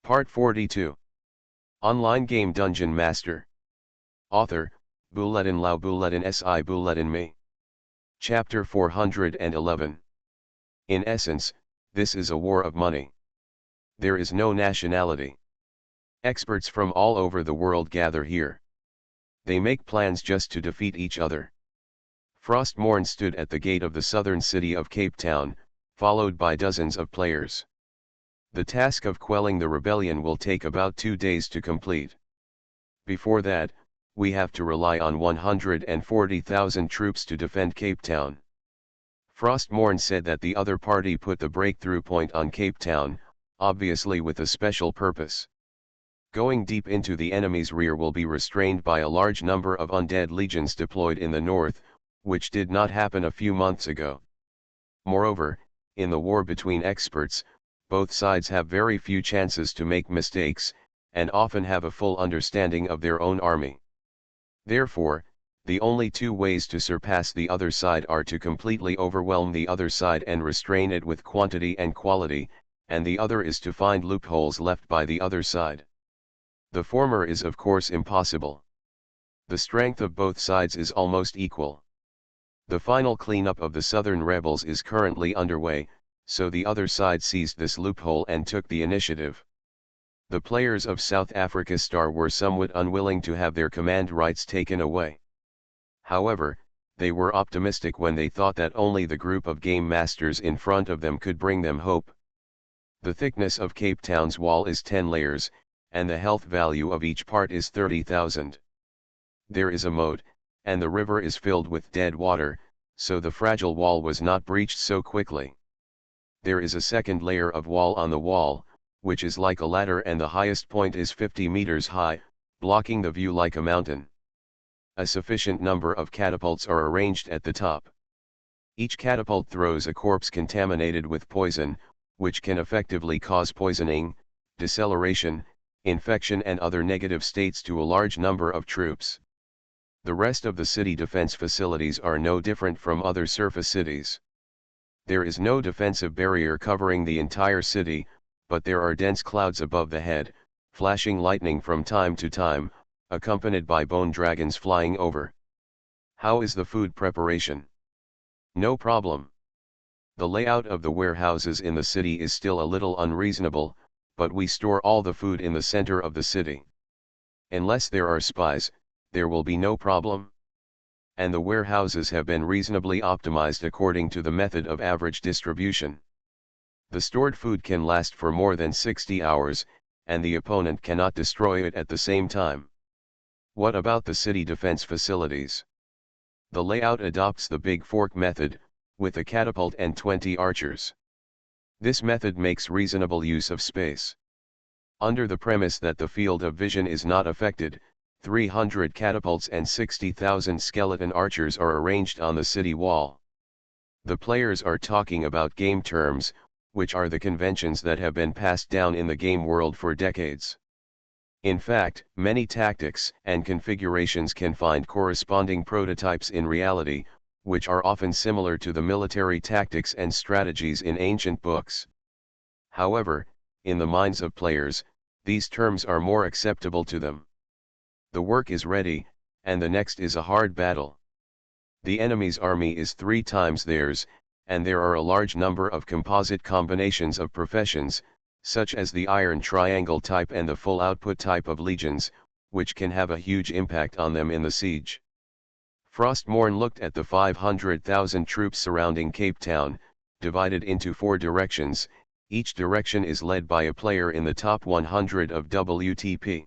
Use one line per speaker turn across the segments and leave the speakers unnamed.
Part 42. Online game Dungeon Master. Author, Bulletin Lau Bulletin Si Bulletin Me. Chapter 411. In essence, this is a war of money. There is no nationality. Experts from all over the world gather here. They make plans just to defeat each other. Frostmourne stood at the gate of the southern city of Cape Town, followed by dozens of players. The task of quelling the rebellion will take about 2 days to complete. Before that, we have to rely on 140,000 troops to defend Cape Town. Frostmourne said that the other party put the breakthrough point on Cape Town, obviously with a special purpose. Going deep into the enemy's rear will be restrained by a large number of undead legions deployed in the north, which did not happen a few months ago. Moreover, in the war between experts, both sides have very few chances to make mistakes, and often have a full understanding of their own army. Therefore, the only 2 ways to surpass the other side are to completely overwhelm the other side and restrain it with quantity and quality, and the other is to find loopholes left by the other side. The former is of course impossible. The strength of both sides is almost equal. The final cleanup of the southern rebels is currently underway, so the other side seized this loophole and took the initiative. The players of South Africa Star were somewhat unwilling to have their command rights taken away. However, they were optimistic when they thought that only the group of game masters in front of them could bring them hope. The thickness of Cape Town's wall is 10 layers, and the health value of each part is 30,000. There is a moat, and the river is filled with dead water, so the fragile wall was not breached so quickly. There is a second layer of wall on the wall, which is like a ladder, and the highest point is 50 meters high, blocking the view like a mountain. A sufficient number of catapults are arranged at the top. Each catapult throws a corpse contaminated with poison, which can effectively cause poisoning, deceleration, infection and other negative states to a large number of troops. The rest of the city defense facilities are no different from other surface cities. There is no defensive barrier covering the entire city, but there are dense clouds above the head, flashing lightning from time to time, accompanied by bone dragons flying over. How is the food preparation? No problem. The layout of the warehouses in the city is still a little unreasonable, but we store all the food in the center of the city. Unless there are spies, there will be no problem. And the warehouses have been reasonably optimized according to the method of average distribution. The stored food can last for more than 60 hours, and the opponent cannot destroy it at the same time. What about the city defense facilities? The layout adopts the Big Fork method, with a catapult and 20 archers. This method makes reasonable use of space. Under the premise that the field of vision is not affected, 300 catapults and 60,000 skeleton archers are arranged on the city wall. The players are talking about game terms, which are the conventions that have been passed down in the game world for decades. In fact, many tactics and configurations can find corresponding prototypes in reality, which are often similar to the military tactics and strategies in ancient books. However, in the minds of players, these terms are more acceptable to them. The work is ready, and the next is a hard battle. The enemy's army is 3 times theirs, and there are a large number of composite combinations of professions, such as the iron triangle type and the full output type of legions, which can have a huge impact on them in the siege. Frostmourne looked at the 500,000 troops surrounding Cape Town, divided into 4 directions. Each direction is led by a player in the top 100 of WTP.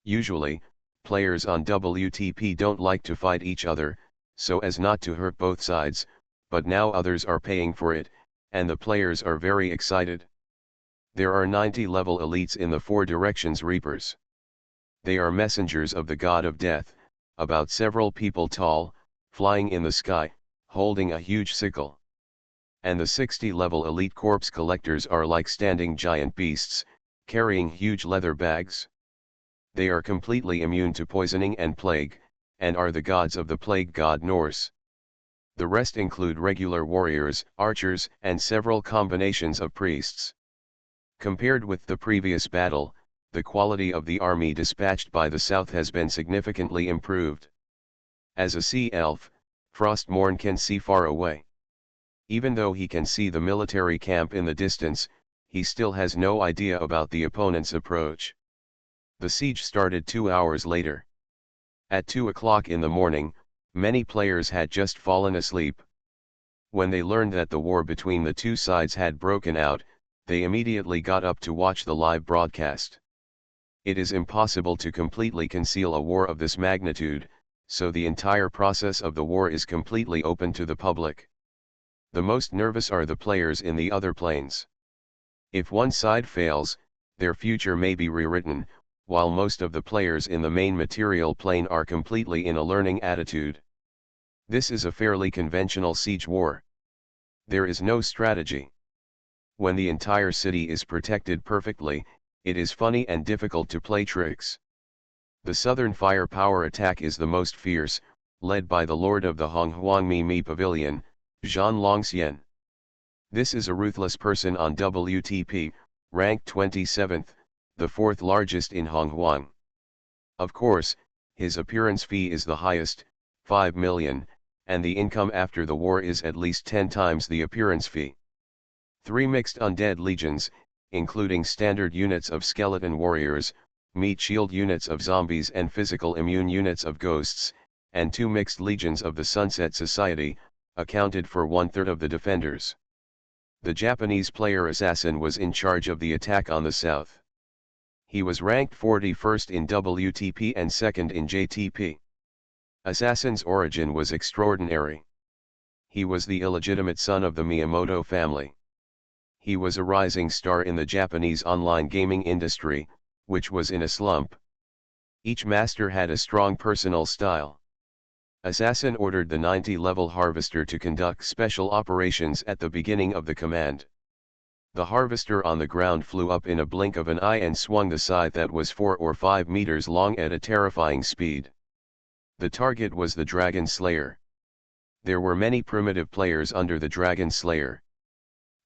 Usually, players on WTP don't like to fight each other, so as not to hurt both sides, but now others are paying for it, and the players are very excited. There are 90 level elites in the 4 directions Reapers. They are messengers of the god of death, about several people tall, flying in the sky, holding a huge sickle. And the 60 level elite corpse collectors are like standing giant beasts, carrying huge leather bags. They are completely immune to poisoning and plague, and are the gods of the plague god Norse. The rest include regular warriors, archers, and several combinations of priests. Compared with the previous battle, the quality of the army dispatched by the South has been significantly improved. As a sea elf, Frostmourne can see far away. Even though he can see the military camp in the distance, he still has no idea about the opponent's approach. The siege started 2 hours later. At 2 o'clock in the morning, many players had just fallen asleep. When they learned that the war between the two sides had broken out, they immediately got up to watch the live broadcast. It is impossible to completely conceal a war of this magnitude, so the entire process of the war is completely open to the public. The most nervous are the players in the other planes. If one side fails, their future may be rewritten, while most of the players in the main material plane are completely in a learning attitude. This is a fairly conventional siege war. There is no strategy. When the entire city is protected perfectly, it is funny and difficult to play tricks. The southern firepower attack is the most fierce, led by the Lord of the Honghuangmi Pavilion, Zhan Longxian. This is a ruthless person on WTP, ranked 27th, the fourth largest in Honghuang. Of course, his appearance fee is the highest, 5 million, and the income after the war is at least 10 times the appearance fee. 3 mixed undead legions, including standard units of skeleton warriors, meat shield units of zombies and physical immune units of ghosts, and 2 mixed legions of the Sunset Society, accounted for 1/3 of the defenders. The Japanese player Assassin was in charge of the attack on the south. He was ranked 41st in WTP and 2nd in JTP. Assassin's origin was extraordinary. He was the illegitimate son of the Miyamoto family. He was a rising star in the Japanese online gaming industry, which was in a slump. Each master had a strong personal style. Assassin ordered the 90-level Harvester to conduct special operations at the beginning of the command. The Harvester on the ground flew up in a blink of an eye and swung the scythe that was 4 or 5 meters long at a terrifying speed. The target was the Dragon Slayer. There were many primitive players under the Dragon Slayer.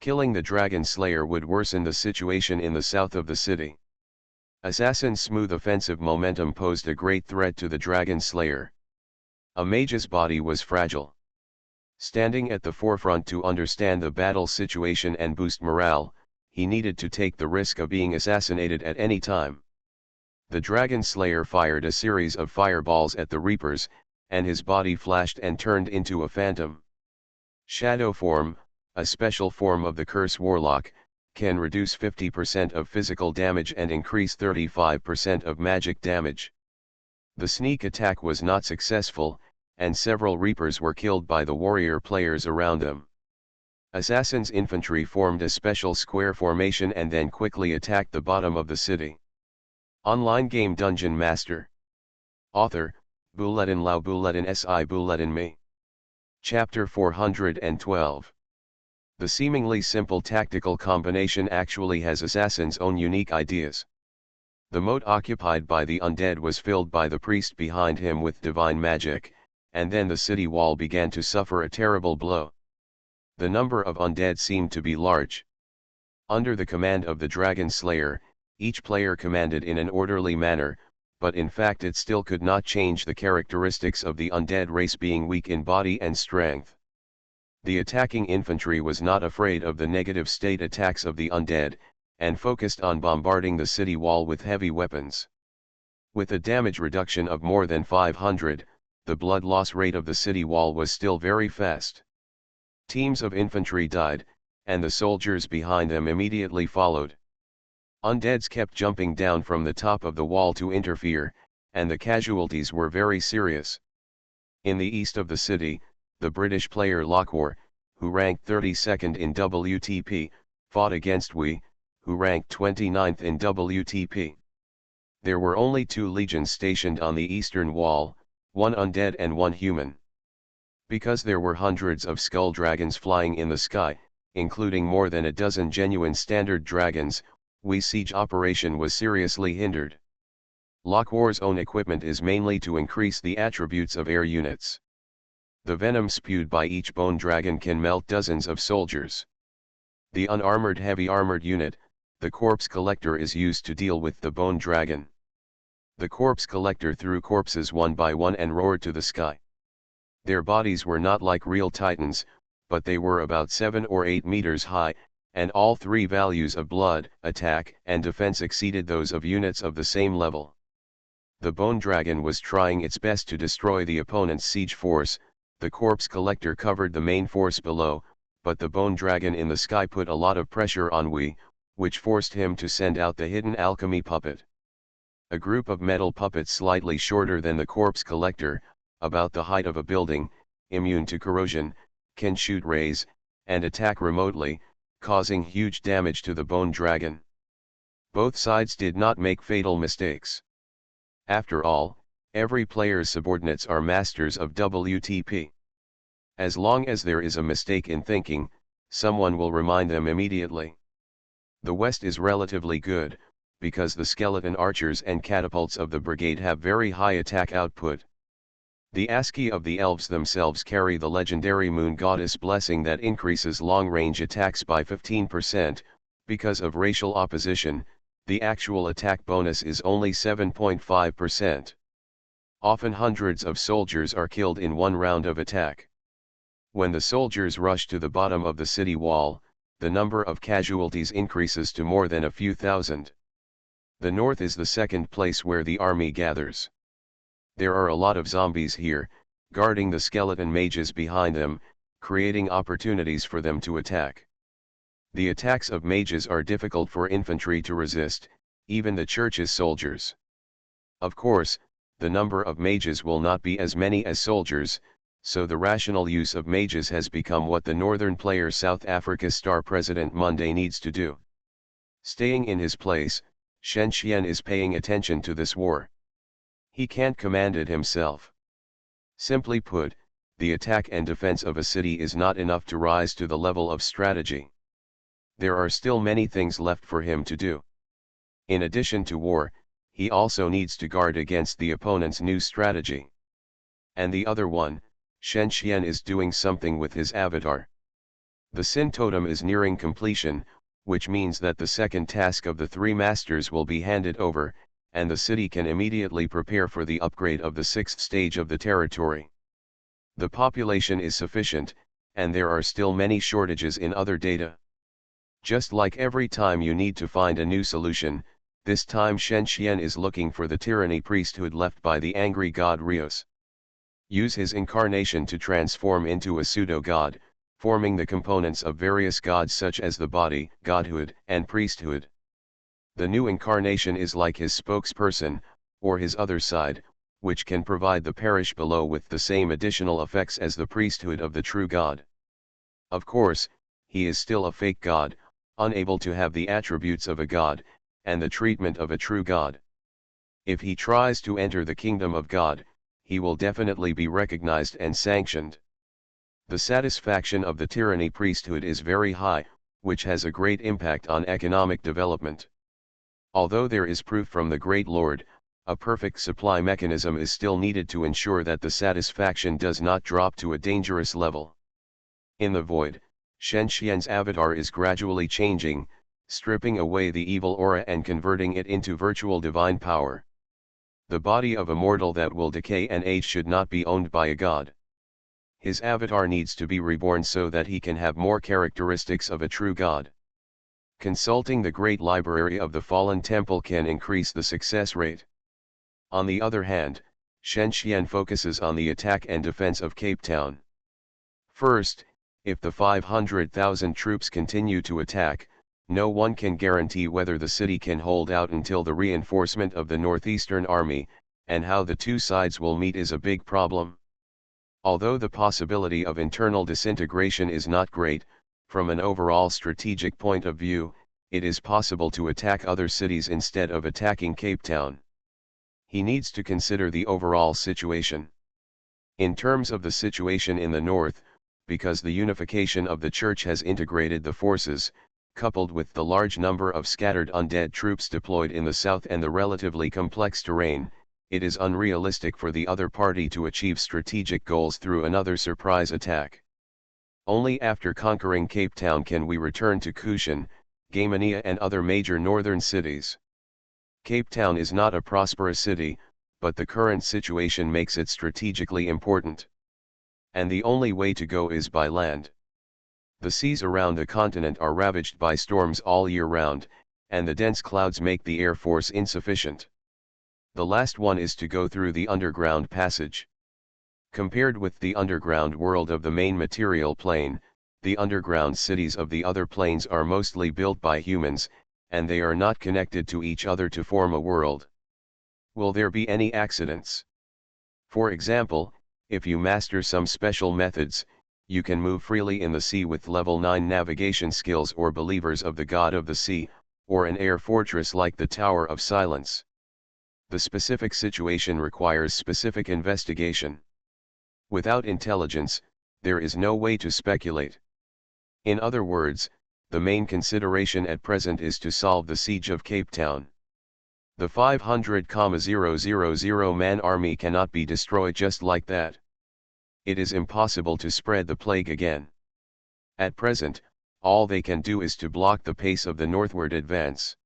Killing the Dragon Slayer would worsen the situation in the south of the city. Assassin's smooth offensive momentum posed a great threat to the Dragon Slayer. A mage's body was fragile. Standing at the forefront to understand the battle situation and boost morale, he needed to take the risk of being assassinated at any time. The Dragon Slayer fired a series of fireballs at the Reapers, and his body flashed and turned into a phantom. Shadow form, a special form of the Curse Warlock, can reduce 50% of physical damage and increase 35% of magic damage. The sneak attack was not successful, and several Reapers were killed by the warrior players around them. Assassin's infantry formed a special square formation and then quickly attacked the bottom of the city. Online game DungeonMaster. Author, Buletin Lao Buletin Si Buletin Me. Chapter 412. The seemingly simple tactical combination actually has Assassin's own unique ideas. The moat occupied by the undead was filled by the priest behind him with divine magic, and then the city wall began to suffer a terrible blow. The number of undead seemed to be large. Under the command of the Dragon Slayer, each player commanded in an orderly manner, but in fact it still could not change the characteristics of the undead race being weak in body and strength. The attacking infantry was not afraid of the negative state attacks of the undead, and focused on bombarding the city wall with heavy weapons. With a damage reduction of more than 500, the blood loss rate of the city wall was still very fast. Teams of infantry died, and the soldiers behind them immediately followed. Undeads kept jumping down from the top of the wall to interfere, and the casualties were very serious. In the east of the city, the British player Lockwar, who ranked 32nd in WTP, fought against Wei, who ranked 29th in WTP. There were only 2 legions stationed on the eastern wall, 1 undead and 1 human. Because there were hundreds of skull dragons flying in the sky, including more than a dozen genuine standard dragons, Wei's siege operation was seriously hindered. Lockwar's own equipment is mainly to increase the attributes of air units. The venom spewed by each bone dragon can melt dozens of soldiers. The unarmored heavy armored unit, The corpse collector is used to deal with the bone dragon. The corpse collector threw corpses one by one and roared to the sky. Their bodies were not like real titans, but they were about 7 or 8 meters high, and all three values of blood, attack, and defense exceeded those of units of the same level. The bone dragon was trying its best to destroy the opponent's siege force. The corpse collector covered the main force below, but the bone dragon in the sky put a lot of pressure on Wei, which forced him to send out the hidden alchemy puppet. A group of metal puppets slightly shorter than the corpse collector, about the height of a building, immune to corrosion, can shoot rays, and attack remotely, causing huge damage to the bone dragon. Both sides did not make fatal mistakes. After all, every player's subordinates are masters of WTP. As long as there is a mistake in thinking, someone will remind them immediately. The West is relatively good, because the skeleton archers and catapults of the brigade have very high attack output. The ASCII of the elves themselves carry the legendary moon goddess blessing that increases long-range attacks by 15%, because of racial opposition. The actual attack bonus is only 7.5%. Often hundreds of soldiers are killed in one round of attack. When the soldiers rush to the bottom of the city wall, the number of casualties increases to more than a few thousand. The north is the second place where the army gathers. There are a lot of zombies here, guarding the skeleton mages behind them, creating opportunities for them to attack. The attacks of mages are difficult for infantry to resist, even the church's soldiers. Of course, the number of mages will not be as many as soldiers, so the rational use of mages has become what the northern player South Africa's star President Monday needs to do. Staying in his place, Shen Xian is paying attention to this war. He can't command it himself. Simply put, the attack and defense of a city is not enough to rise to the level of strategy. There are still many things left for him to do. In addition to war, he also needs to guard against the opponent's new strategy. And the other one, Shen Xian is doing something with his avatar. The Sin Totem is nearing completion, which means that the second task of the three masters will be handed over, and the city can immediately prepare for the upgrade of the sixth stage of the territory. The population is sufficient, and there are still many shortages in other data. Just like every time you need to find a new solution, this time Shen Xian is looking for the tyranny priesthood left by the angry god Rios. Use his incarnation to transform into a pseudo-god, forming the components of various gods such as the body, godhood, and priesthood. The new incarnation is like his spokesperson, or his other side, which can provide the parish below with the same additional effects as the priesthood of the true god. Of course, he is still a fake god, unable to have the attributes of a god, and the treatment of a true god. If he tries to enter the kingdom of God, he will definitely be recognized and sanctioned. The satisfaction of the tyranny priesthood is very high, which has a great impact on economic development. Although there is proof from the Great Lord, a perfect supply mechanism is still needed to ensure that the satisfaction does not drop to a dangerous level. In the void, Shen Xian's avatar is gradually changing, stripping away the evil aura and converting it into virtual divine power. The body of a mortal that will decay and age should not be owned by a god. His avatar needs to be reborn so that he can have more characteristics of a true god. Consulting the Great Library of the Fallen Temple can increase the success rate. On the other hand, Shen Xian focuses on the attack and defense of Cape Town. First, if the 500,000 troops continue to attack, no one can guarantee whether the city can hold out until the reinforcement of the Northeastern Army, and how the two sides will meet is a big problem. Although the possibility of internal disintegration is not great, from an overall strategic point of view, it is possible to attack other cities instead of attacking Cape Town. He needs to consider the overall situation. In terms of the situation in the north, because the unification of the church has integrated the forces, coupled with the large number of scattered undead troops deployed in the south and the relatively complex terrain, it is unrealistic for the other party to achieve strategic goals through another surprise attack. Only after conquering Cape Town can we return to Kushan, Gamania and other major northern cities. Cape Town is not a prosperous city, but the current situation makes it strategically important. And the only way to go is by land. The seas around the continent are ravaged by storms all year round, and the dense clouds make the air force insufficient. The last one is to go through the underground passage. Compared with the underground world of the main material plane, the underground cities of the other planes are mostly built by humans, and they are not connected to each other to form a world. Will there be any accidents? For example, if you master some special methods, you can move freely in the sea with level 9 navigation skills or believers of the God of the Sea, or an air fortress like the Tower of Silence. The specific situation requires specific investigation. Without intelligence, there is no way to speculate. In other words, the main consideration at present is to solve the siege of Cape Town. The 500,000-man army cannot be destroyed just like that. It is impossible to spread the plague again. At present, all they can do is to block the pace of the northward advance.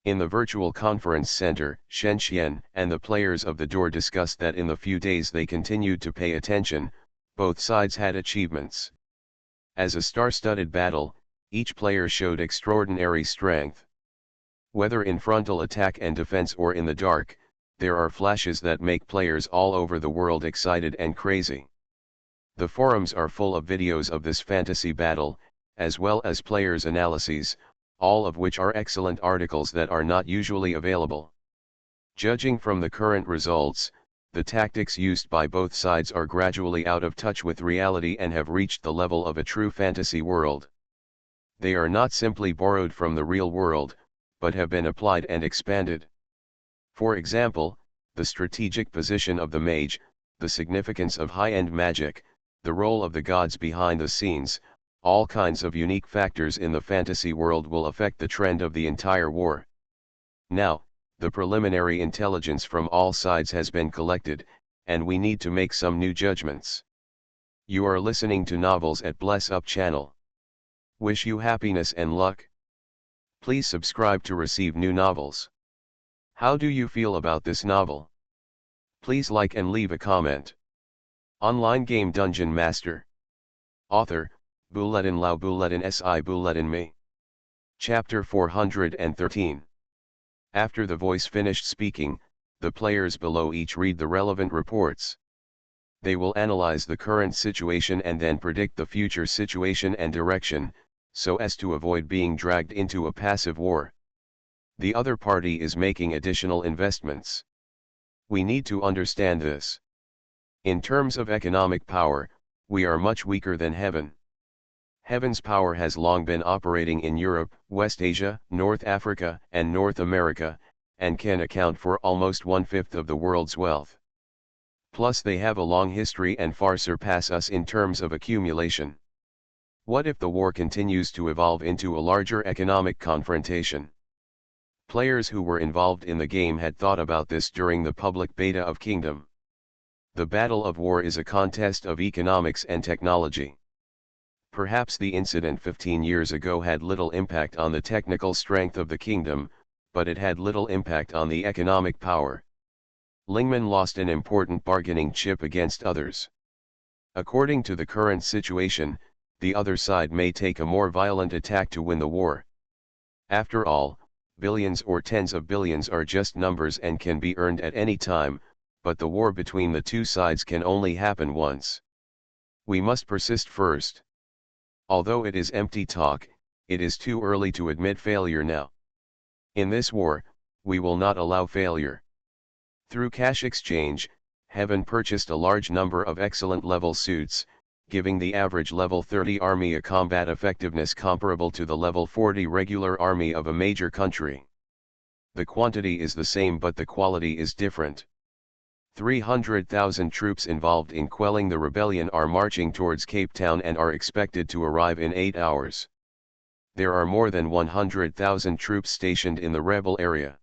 In the virtual conference center, Shenzhen and the players of the door discussed that in the few days they continued to pay attention, both sides had achievements. As a star-studded battle, each player showed extraordinary strength. Whether in frontal attack and defense or in the dark, there are flashes that make players all over the world excited and crazy. The forums are full of videos of this fantasy battle, as well as players' analyses, all of which are excellent articles that are not usually available. Judging from the current results, the tactics used by both sides are gradually out of touch with reality and have reached the level of a true fantasy world. They are not simply borrowed from the real world, but have been applied and expanded. For example, the strategic position of the mage, the significance of high-end magic, the role of the gods behind the scenes, all kinds of unique factors in the fantasy world will affect the trend of the entire war. Now, the preliminary intelligence from all sides has been collected, and we need to make some new judgments. You are listening to Novels at Bless Up channel. Wish you happiness and luck. Please subscribe to receive new novels. How do you feel about this novel? Please like and leave a comment. Online game Dungeon Master. Author, Bulletin Lau Bulletin Si Bulletin Me. Chapter 413. After the voice finished speaking, the players below each read the relevant reports. They will analyze the current situation and then predict the future situation and direction, so as to avoid being dragged into a passive war. The other party is making additional investments. We need to understand this. In terms of economic power, we are much weaker than Heaven. Heaven's power has long been operating in Europe, West Asia, North Africa, and North America, and can account for almost 1/5 of the world's wealth. Plus they have a long history and far surpass us in terms of accumulation. What if the war continues to evolve into a larger economic confrontation? Players who were involved in the game had thought about this during the public beta of Kingdom. The battle of war is a contest of economics and technology. Perhaps the incident 15 years ago had little impact on the technical strength of the kingdom, but it had little impact on the economic power. Lingman lost an important bargaining chip against others. According to the current situation, the other side may take a more violent attack to win the war. After all, billions or tens of billions are just numbers and can be earned at any time, but the war between the two sides can only happen once. We must persist first. Although it is empty talk, it is too early to admit failure now. In this war, we will not allow failure. Through cash exchange, Heaven purchased a large number of excellent level suits, giving the average level 30 army a combat effectiveness comparable to the level 40 regular army of a major country. The quantity is the same but the quality is different. 300,000 troops involved in quelling the rebellion are marching towards Cape Town and are expected to arrive in 8 hours. There are more than 100,000 troops stationed in the rebel area.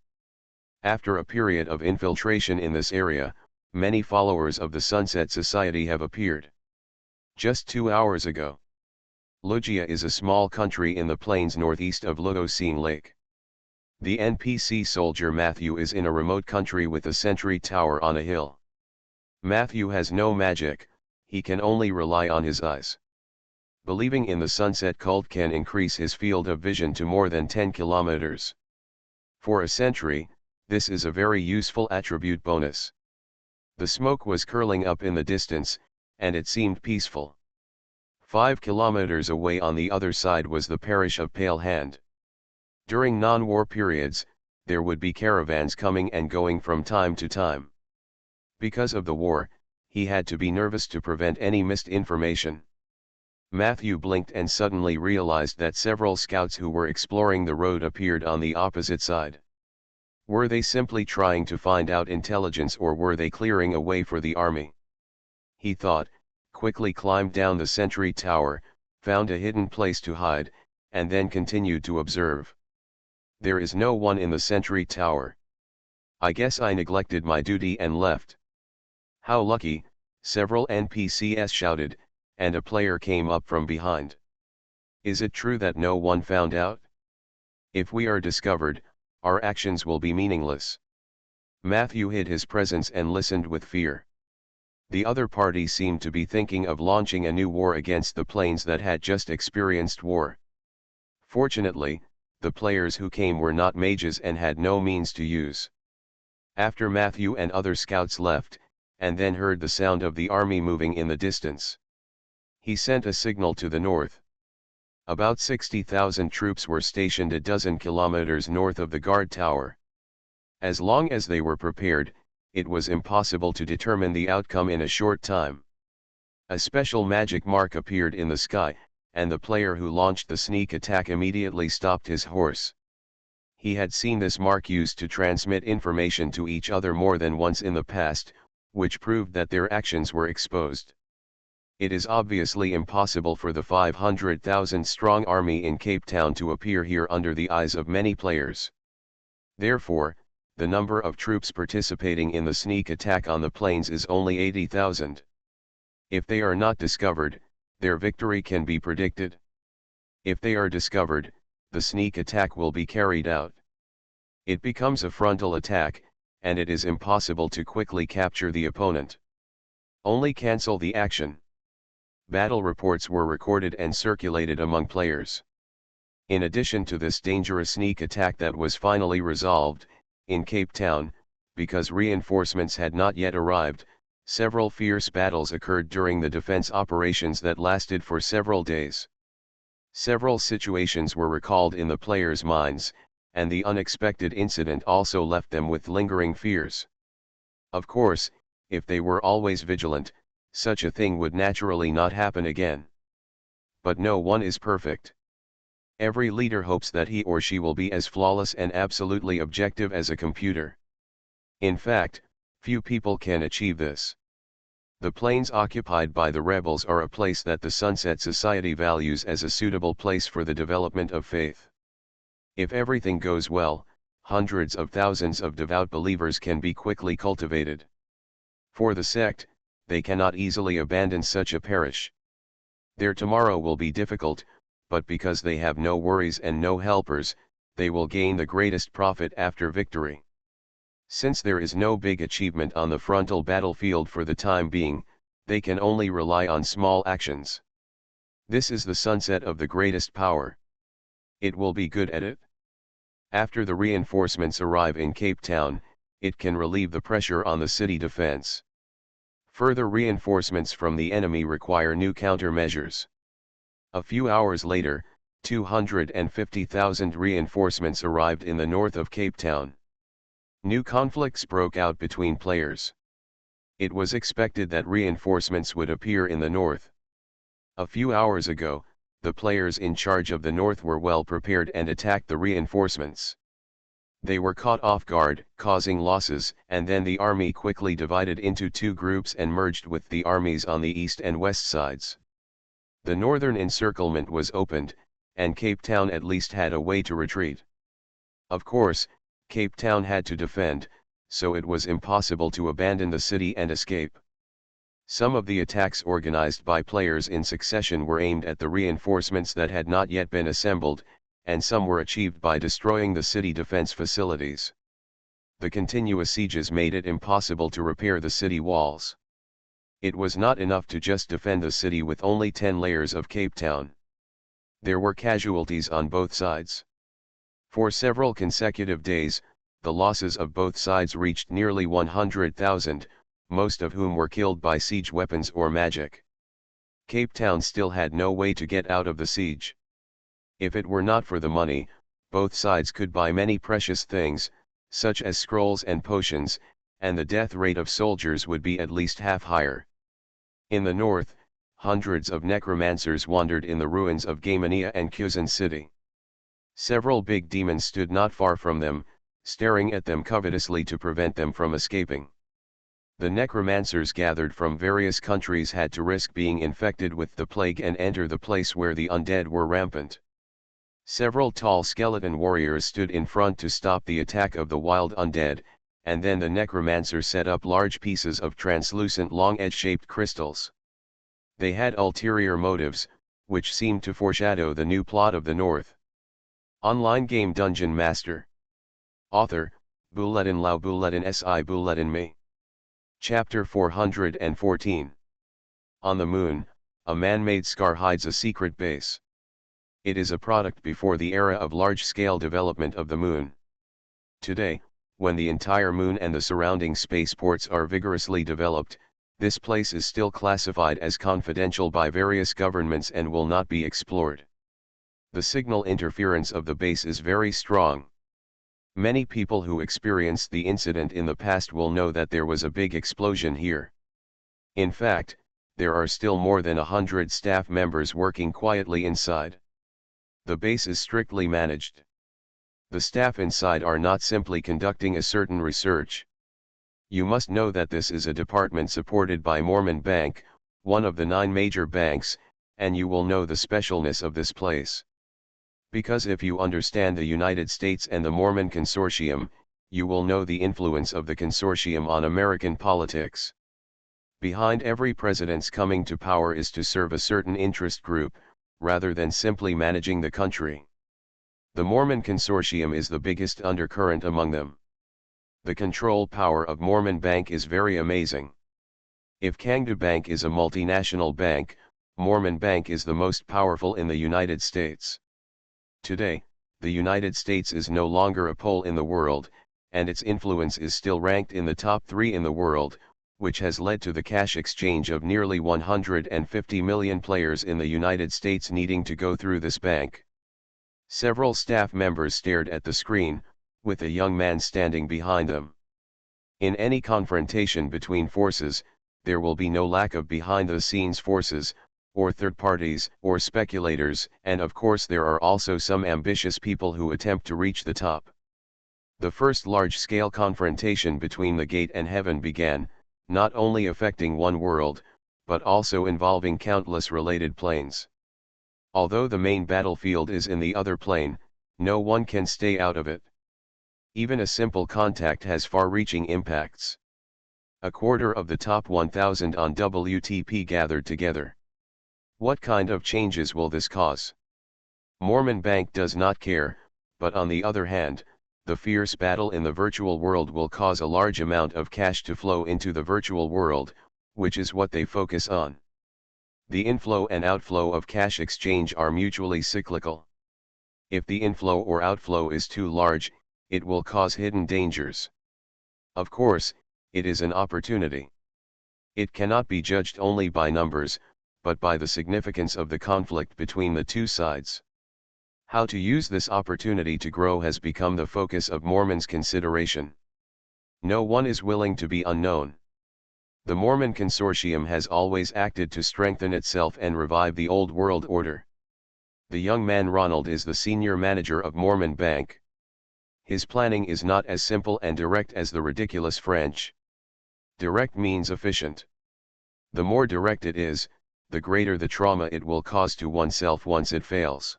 After a period of infiltration in this area, many followers of the Sunset Society have appeared. Just 2 hours ago. Lugia is a small country in the plains northeast of Ludocene Lake. The NPC soldier Matthew is in a remote country with a sentry tower on a hill. Matthew has no magic, he can only rely on his eyes. Believing in the sunset cult can increase his field of vision to more than 10 kilometers. For a sentry, this is a very useful attribute bonus. The smoke was curling up in the distance, and it seemed peaceful. 5 kilometers away on the other side was the parish of Pale Hand. During non-war periods, there would be caravans coming and going from time to time. Because of the war, he had to be nervous to prevent any missed information. Matthew blinked and suddenly realized that several scouts who were exploring the road appeared on the opposite side. Were they simply trying to find out intelligence, or were they clearing a way for the army? He thought, quickly climbed down the sentry tower, found a hidden place to hide, and then continued to observe. There is no one in the sentry tower. I guess I neglected my duty and left. How lucky, several NPCs shouted, and a player came up from behind. Is it true that no one found out? If we are discovered, our actions will be meaningless. Matthew hid his presence and listened with fear. The other party seemed to be thinking of launching a new war against the plains that had just experienced war. Fortunately, the players who came were not mages and had no means to use. After Matthew and other scouts left, and then heard the sound of the army moving in the distance, he sent a signal to the north. About 60,000 troops were stationed a dozen kilometers north of the guard tower. As long as they were prepared, it was impossible to determine the outcome in a short time. A special magic mark appeared in the sky, and the player who launched the sneak attack immediately stopped his horse. He had seen this mark used to transmit information to each other more than once in the past, which proved that their actions were exposed. It is obviously impossible for the 500,000-strong army in Cape Town to appear here under the eyes of many players. Therefore, the number of troops participating in the sneak attack on the plains is only 80,000. If they are not discovered, their victory can be predicted. If they are discovered, the sneak attack will be carried out. It becomes a frontal attack, and it is impossible to quickly capture the opponent. Only cancel the action. Battle reports were recorded and circulated among players. In addition to this dangerous sneak attack that was finally resolved, in Cape Town, because reinforcements had not yet arrived, several fierce battles occurred during the defense operations that lasted for several days. Several situations were recalled in the players' minds, and the unexpected incident also left them with lingering fears. Of course, if they were always vigilant, such a thing would naturally not happen again. But no one is perfect. Every leader hopes that he or she will be as flawless and absolutely objective as a computer. In fact, few people can achieve this. The plains occupied by the rebels are a place that the Sunset Society values as a suitable place for the development of faith. If everything goes well, hundreds of thousands of devout believers can be quickly cultivated. For the sect, they cannot easily abandon such a parish. Their tomorrow will be difficult, but because they have no worries and no helpers, they will gain the greatest profit after victory. Since there is no big achievement on the frontal battlefield for the time being, they can only rely on small actions. This is the sunset of the greatest power. It will be good at it. After the reinforcements arrive in Cape Town, it can relieve the pressure on the city defense. Further reinforcements from the enemy require new countermeasures. A few hours later, 250,000 reinforcements arrived in the north of Cape Town. New conflicts broke out between players. It was expected that reinforcements would appear in the north. A few hours ago, the players in charge of the north were well prepared and attacked the reinforcements. They were caught off guard, causing losses, and then the army quickly divided into two groups and merged with the armies on the east and west sides. The northern encirclement was opened, and Cape Town at least had a way to retreat. Of course, Cape Town had to defend, so it was impossible to abandon the city and escape. Some of the attacks organized by players in succession were aimed at the reinforcements that had not yet been assembled, and some were achieved by destroying the city defense facilities. The continuous sieges made it impossible to repair the city walls. It was not enough to just defend the city with only 10 layers of Cape Town. There were casualties on both sides. For several consecutive days, the losses of both sides reached nearly 100,000, most of whom were killed by siege weapons or magic. Cape Town still had no way to get out of the siege. If it were not for the money, both sides could buy many precious things, such as scrolls and potions, and the death rate of soldiers would be at least half higher. In the north, hundreds of necromancers wandered in the ruins of Gamania and Kuzan City. Several big demons stood not far from them, staring at them covetously to prevent them from escaping. The necromancers gathered from various countries had to risk being infected with the plague and enter the place where the undead were rampant. Several tall skeleton warriors stood in front to stop the attack of the wild undead, and then the necromancer set up large pieces of translucent long edge-shaped crystals. They had ulterior motives, which seemed to foreshadow the new plot of the North. Online game DungeonMaster. Author, Bulletin Lau Bulletin Si Bulletin Me. Chapter 414. On the Moon, a man-made scar hides a secret base. It is a product before the era of large-scale development of the Moon. Today, when the entire Moon and the surrounding spaceports are vigorously developed, this place is still classified as confidential by various governments and will not be explored. The signal interference of the base is very strong. Many people who experienced the incident in the past will know that there was a big explosion here. In fact, there are still more than 100 staff members working quietly inside. The base is strictly managed. The staff inside are not simply conducting a certain research. You must know that this is a department supported by Mormon Bank, one of the 9 major banks, and you will know the specialness of this place. Because if you understand the United States and the Mormon Consortium, you will know the influence of the consortium on American politics. Behind every president's coming to power is to serve a certain interest group, rather than simply managing the country. The Mormon Consortium is the biggest undercurrent among them. The control power of Mormon Bank is very amazing. If Kangdu Bank is a multinational bank, Mormon Bank is the most powerful in the United States. Today, the United States is no longer a pole in the world, and its influence is still ranked in the top 3 in the world, which has led to the cash exchange of nearly 150 million players in the United States needing to go through this bank. Several staff members stared at the screen, with a young man standing behind them. In any confrontation between forces, there will be no lack of behind-the-scenes forces, or third parties, or speculators, and of course there are also some ambitious people who attempt to reach the top. The first large-scale confrontation between the gate and heaven began, not only affecting one world, but also involving countless related planes. Although the main battlefield is in the other plane, no one can stay out of it. Even a simple contact has far-reaching impacts. A quarter of the top 1,000 on WTP gathered together. What kind of changes will this cause? Mormon Bank does not care, but on the other hand, the fierce battle in the virtual world will cause a large amount of cash to flow into the virtual world, which is what they focus on. The inflow and outflow of cash exchange are mutually cyclical. If the inflow or outflow is too large, it will cause hidden dangers. Of course, it is an opportunity. It cannot be judged only by numbers, but by the significance of the conflict between the two sides. How to use this opportunity to grow has become the focus of Mormons' consideration. No one is willing to be unknown. The Mormon Consortium has always acted to strengthen itself and revive the old world order. The young man Ronald is the senior manager of Mormon Bank. His planning is not as simple and direct as the ridiculous French. Direct means efficient. The more direct it is, the greater the trauma it will cause to oneself once it fails.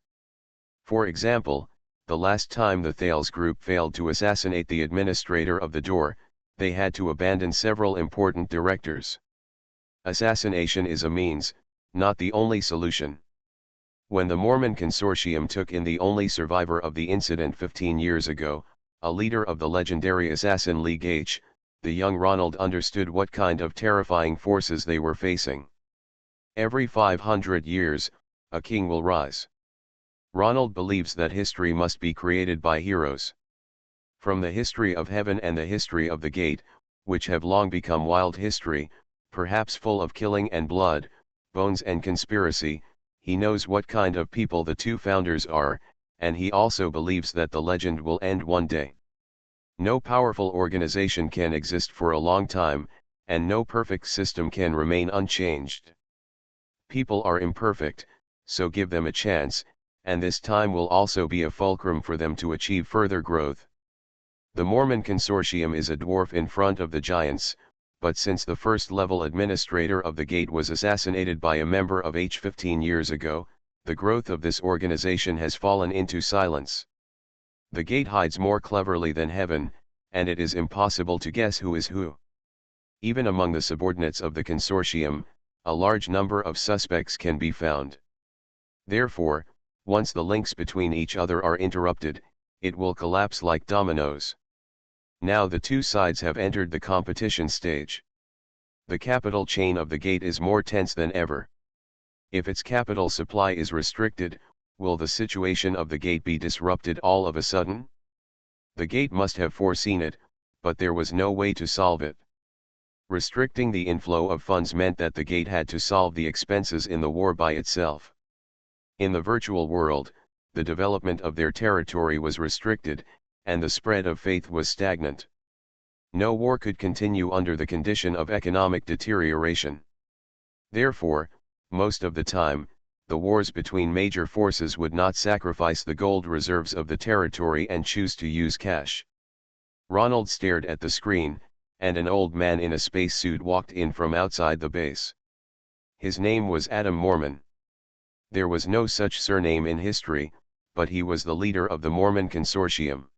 For example, the last time the Thales group failed to assassinate the administrator of the door, they had to abandon several important directors. Assassination is a means, not the only solution. When the Mormon Consortium took in the only survivor of the incident 15 years ago, a leader of the legendary Assassin League H, the young Ronald understood what kind of terrifying forces they were facing. Every 500 years, a king will rise. Ronald believes that history must be created by heroes. From the history of heaven and the history of the gate, which have long become wild history, perhaps full of killing and blood, bones and conspiracy, he knows what kind of people the two founders are, and he also believes that the legend will end one day. No powerful organization can exist for a long time, and no perfect system can remain unchanged. People are imperfect, so give them a chance, and this time will also be a fulcrum for them to achieve further growth. The Mormon Consortium is a dwarf in front of the giants, but since the first-level administrator of the gate was assassinated by a member of H 15 years ago, the growth of this organization has fallen into silence. The gate hides more cleverly than heaven, and it is impossible to guess who is who. Even among the subordinates of the consortium, a large number of suspects can be found. Therefore, once the links between each other are interrupted, it will collapse like dominoes. Now the two sides have entered the competition stage. The capital chain of the gate is more tense than ever. If its capital supply is restricted, will the situation of the gate be disrupted all of a sudden? The gate must have foreseen it, but there was no way to solve it. Restricting the inflow of funds meant that the gate had to solve the expenses in the war by itself. In the virtual world, the development of their territory was restricted, and the spread of faith was stagnant. No war could continue under the condition of economic deterioration. Therefore, most of the time, the wars between major forces would not sacrifice the gold reserves of the territory and choose to use cash. Ronald stared at the screen, and an old man in a spacesuit walked in from outside the base. His name was Adam Mormon. There was no such surname in history, but he was the leader of the Mormon Consortium.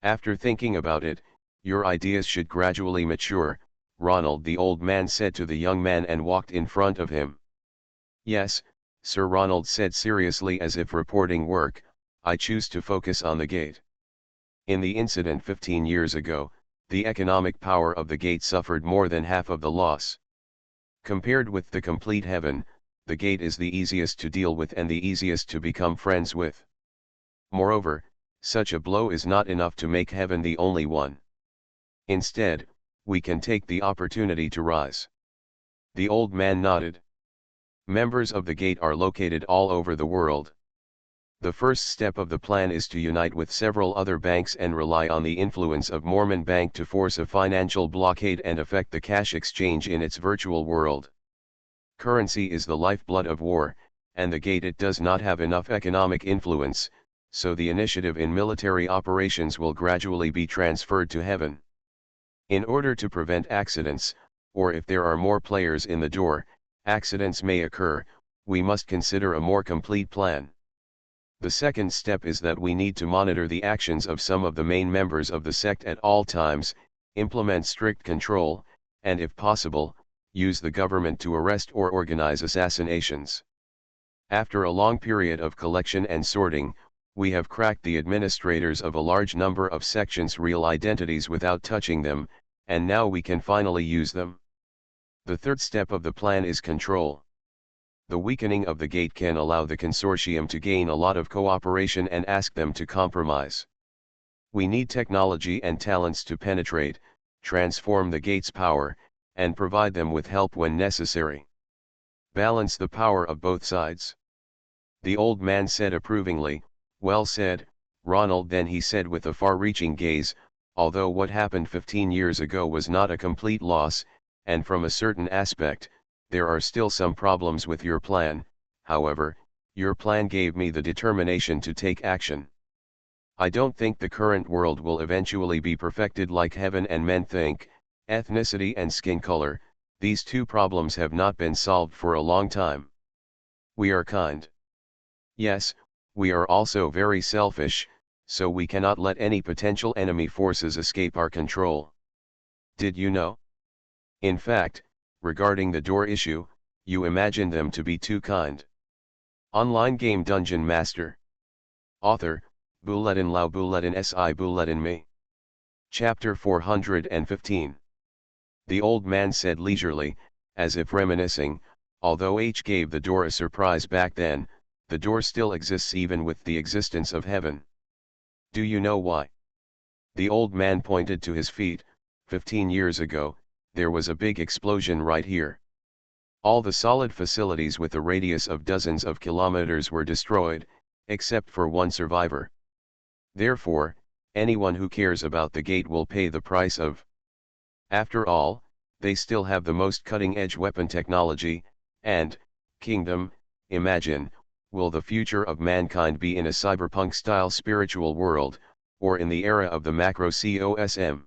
After thinking about it, your ideas should gradually mature, Ronald, the old man said to the young man, and walked in front of him. Yes, Sir, Ronald said seriously as if reporting work, I choose to focus on the gate. In the incident 15 years ago, the economic power of the gate suffered more than half of the loss. Compared with the complete heaven, the gate is the easiest to deal with and the easiest to become friends with. Moreover, such a blow is not enough to make heaven the only one. Instead, we can take the opportunity to rise. The old man nodded. Members of the gate are located all over the world. The first step of the plan is to unite with several other banks and rely on the influence of Mormon Bank to force a financial blockade and affect the cash exchange in its virtual world. Currency is the lifeblood of war, and the gate does not have enough economic influence, so the initiative in military operations will gradually be transferred to heaven. In order to prevent accidents, or if there are more players in the door, accidents may occur, we must consider a more complete plan. The second step is that we need to monitor the actions of some of the main members of the sect at all times, implement strict control, and if possible, use the government to arrest or organize assassinations. After a long period of collection and sorting, we have cracked the administrators of a large number of sections' real identities without touching them, and now we can finally use them. The third step of the plan is control. The weakening of the gate can allow the consortium to gain a lot of cooperation and ask them to compromise. We need technology and talents to penetrate, transform the gate's power, and provide them with help when necessary. Balance the power of both sides. The old man said approvingly, well said, Ronald. Then he said with a far-reaching gaze, although what happened 15 years ago was not a complete loss, and from a certain aspect, there are still some problems with your plan, however, your plan gave me the determination to take action. I don't think the current world will eventually be perfected like heaven and men think. Ethnicity and skin color, these two problems have not been solved for a long time. We are kind. Yes, we are also very selfish, so we cannot let any potential enemy forces escape our control. Did you know? In fact, Regarding the door issue, you imagine them to be too kind. Online game Dungeon Master. Author, Bulletin Lau Bulletin Si Bulletin Me. Chapter 415. The old man said leisurely, as if reminiscing, although H gave the door a surprise back then, the door still exists even with the existence of heaven. Do you know why? The old man pointed to his feet. 15 years ago, there was a big explosion right here. All the solid facilities with a radius of dozens of kilometers were destroyed, except for one survivor. Therefore, anyone who cares about the gate will pay the price of. After all, they still have the most cutting-edge weapon technology, and, kingdom, imagine, will the future of mankind be in a cyberpunk-style spiritual world, or in the era of the macro COSM?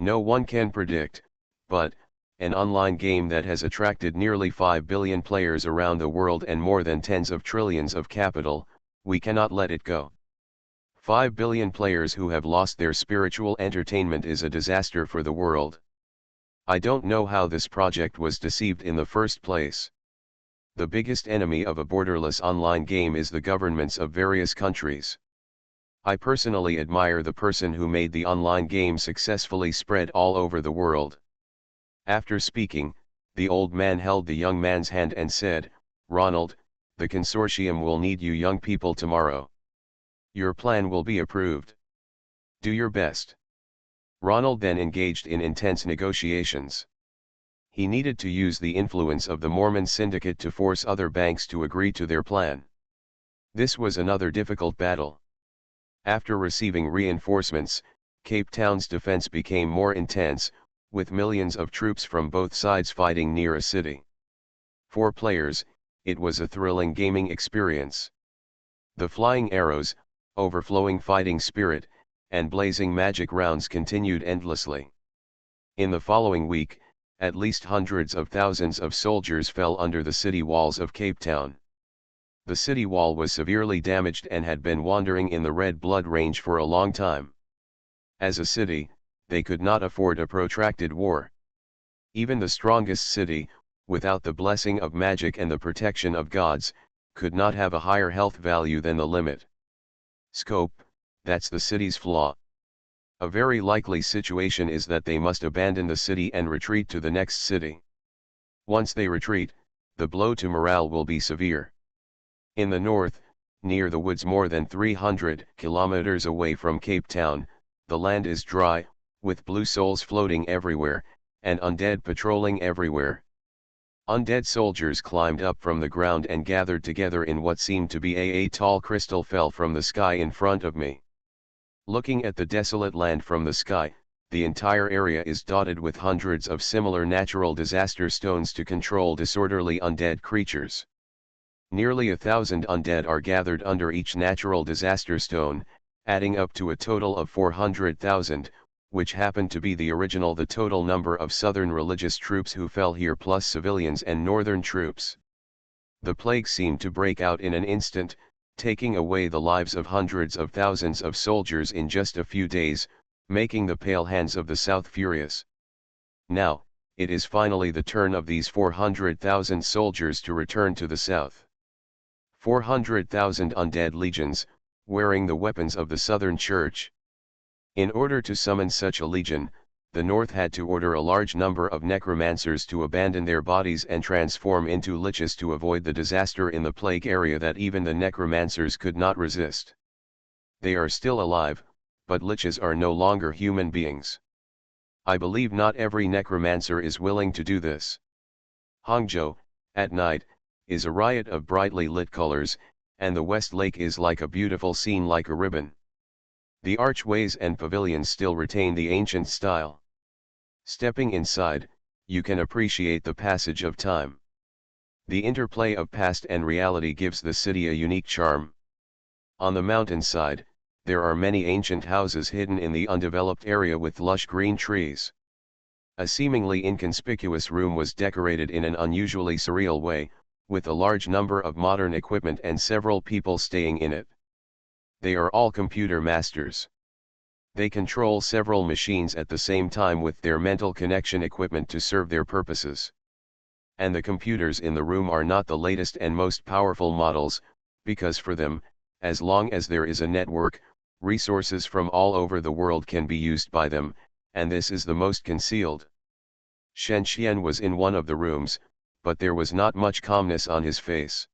No one can predict, but, an online game that has attracted nearly 5 billion players around the world and more than tens of trillions of capital, we cannot let it go. 5 billion players who have lost their spiritual entertainment is a disaster for the world. I don't know how this project was deceived in the first place. The biggest enemy of a borderless online game is the governments of various countries. I personally admire the person who made the online game successfully spread all over the world. After speaking, the old man held the young man's hand and said, "Ronald, the consortium will need you young people tomorrow. Your plan will be approved. Do your best." Ronald then engaged in intense negotiations. He needed to use the influence of the Mormon Syndicate to force other banks to agree to their plan. This was another difficult battle. After receiving reinforcements, Cape Town's defense became more intense, with millions of troops from both sides fighting near a city. For players, it was a thrilling gaming experience. The flying arrows, overflowing fighting spirit, and blazing magic rounds continued endlessly. In the following week, at least hundreds of thousands of soldiers fell under the city walls of Cape Town. The city wall was severely damaged and had been wandering in the red blood range for a long time. As a city, they could not afford a protracted war. Even the strongest city, without the blessing of magic and the protection of gods, could not have a higher health value than the limit. Scope, that's the city's flaw. A very likely situation is that they must abandon the city and retreat to the next city. Once they retreat, the blow to morale will be severe. In the north, near the woods more than 300 kilometers away from Cape Town, the land is dry, with blue souls floating everywhere, and undead patrolling everywhere. Undead soldiers climbed up from the ground and gathered together in what seemed to be a tall crystal fell from the sky in front of me. Looking at the desolate land from the sky, the entire area is dotted with hundreds of similar natural disaster stones to control disorderly undead creatures. Nearly 1,000 undead are gathered under each natural disaster stone, adding up to a total of 400,000, which happened to be the total number of southern religious troops who fell here plus civilians and northern troops. The plague seemed to break out in an instant, taking away the lives of hundreds of thousands of soldiers in just a few days, making the pale hands of the South furious. Now, it is finally the turn of these 400,000 soldiers to return to the South. 400,000 undead legions, wearing the weapons of the Southern Church. In order to summon such a legion, the North had to order a large number of necromancers to abandon their bodies and transform into liches to avoid the disaster in the plague area that even the necromancers could not resist. They are still alive, but liches are no longer human beings. I believe not every necromancer is willing to do this. Hangzhou, at night, is a riot of brightly lit colors, and the West Lake is like a beautiful scene like a ribbon. The archways and pavilions still retain the ancient style. Stepping inside, you can appreciate the passage of time. The interplay of past and reality gives the city a unique charm. On the mountainside, there are many ancient houses hidden in the undeveloped area with lush green trees. A seemingly inconspicuous room was decorated in an unusually surreal way, with a large number of modern equipment and several people staying in it. They are all computer masters. They control several machines at the same time with their mental connection equipment to serve their purposes. And the computers in the room are not the latest and most powerful models, because for them, as long as there is a network, resources from all over the world can be used by them, and this is the most concealed. Shen Xian was in one of the rooms, but there was not much calmness on his face.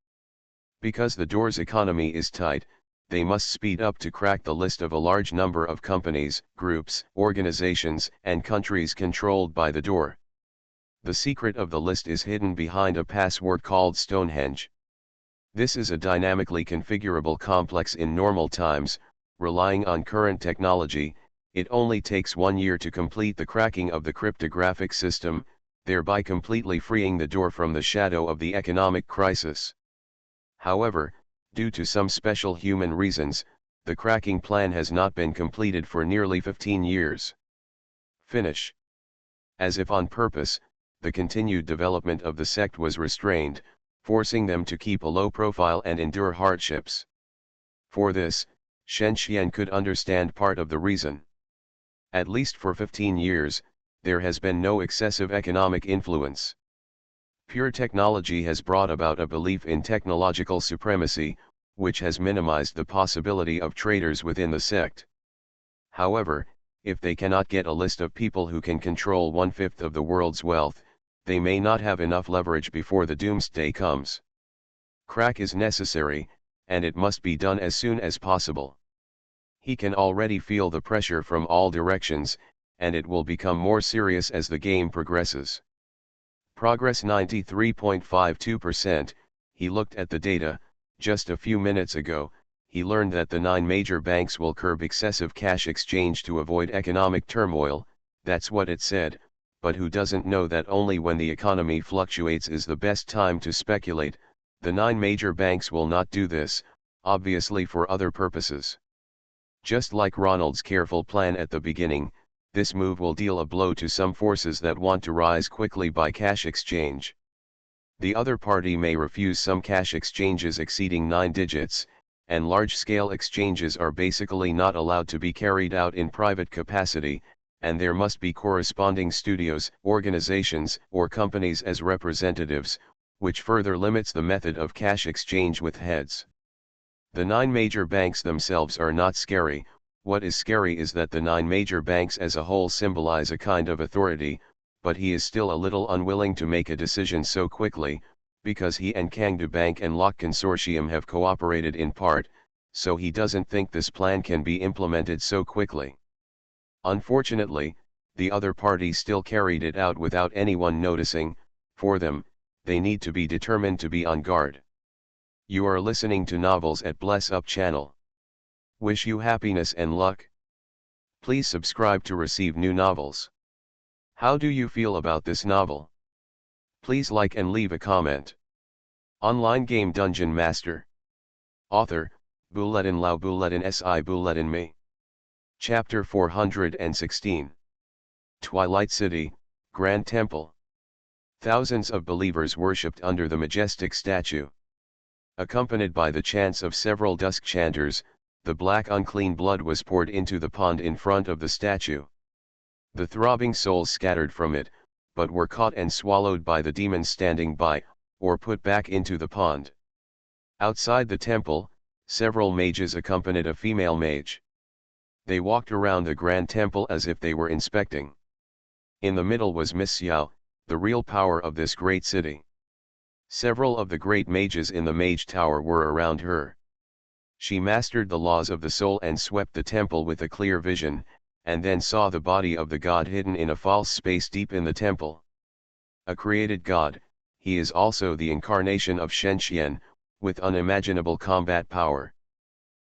Because the door's economy is tight, they must speed up to crack the list of a large number of companies, groups, organizations, and countries controlled by the door. The secret of the list is hidden behind a password called Stonehenge. This is a dynamically configurable complex in normal times, relying on current technology. It only takes 1 year to complete the cracking of the cryptographic system, thereby completely freeing the door from the shadow of the economic crisis. However, due to some special human reasons, the cracking plan has not been completed for nearly 15 years. Finish. As if on purpose, the continued development of the sect was restrained, forcing them to keep a low profile and endure hardships. For this, Shen Xian could understand part of the reason. At least for 15 years, there has been no excessive economic influence. Pure technology has brought about a belief in technological supremacy, which has minimized the possibility of traitors within the sect. However, if they cannot get a list of people who can control 1/5 of the world's wealth, they may not have enough leverage before the doomsday comes. Crack is necessary, and it must be done as soon as possible. He can already feel the pressure from all directions, and it will become more serious as the game progresses. Progress 93.52%, he looked at the data. Just a few minutes ago, he learned that the 9 major banks will curb excessive cash exchange to avoid economic turmoil. That's what it said, but who doesn't know that only when the economy fluctuates is the best time to speculate. The 9 major banks will not do this, obviously for other purposes. Just like Ronald's careful plan at the beginning, this move will deal a blow to some forces that want to rise quickly by cash exchange. The other party may refuse some cash exchanges exceeding 9 digits, and large-scale exchanges are basically not allowed to be carried out in private capacity, and there must be corresponding studios, organizations, or companies as representatives, which further limits the method of cash exchange with heads. The 9 major banks themselves are not scary. What is scary is that the 9 major banks as a whole symbolize a kind of authority, but he is still a little unwilling to make a decision so quickly, because he and Kangdu Bank and Lok Consortium have cooperated in part, so he doesn't think this plan can be implemented so quickly. Unfortunately, the other party still carried it out without anyone noticing. For them, they need to be determined to be on guard. You are listening to Novels at Bless Up channel. Wish you happiness and luck. Please subscribe to receive new novels. How do you feel about this novel? Please like and leave a comment. Online game Dungeon Master. Author, Buletin Lao Buletin Si Buletin Me. Chapter 416. Twilight City, Grand Temple. Thousands of believers worshipped under the majestic statue. Accompanied by the chants of several dusk chanters, the black unclean blood was poured into the pond in front of the statue. The throbbing souls scattered from it, but were caught and swallowed by the demons standing by, or put back into the pond. Outside the temple, several mages accompanied a female mage. They walked around the grand temple as if they were inspecting. In the middle was Miss Xiao, the real power of this great city. Several of the great mages in the mage tower were around her. She mastered the laws of the soul and swept the temple with a clear vision, and then saw the body of the god hidden in a false space deep in the temple. A created god, he is also the incarnation of Shen Xian, with unimaginable combat power.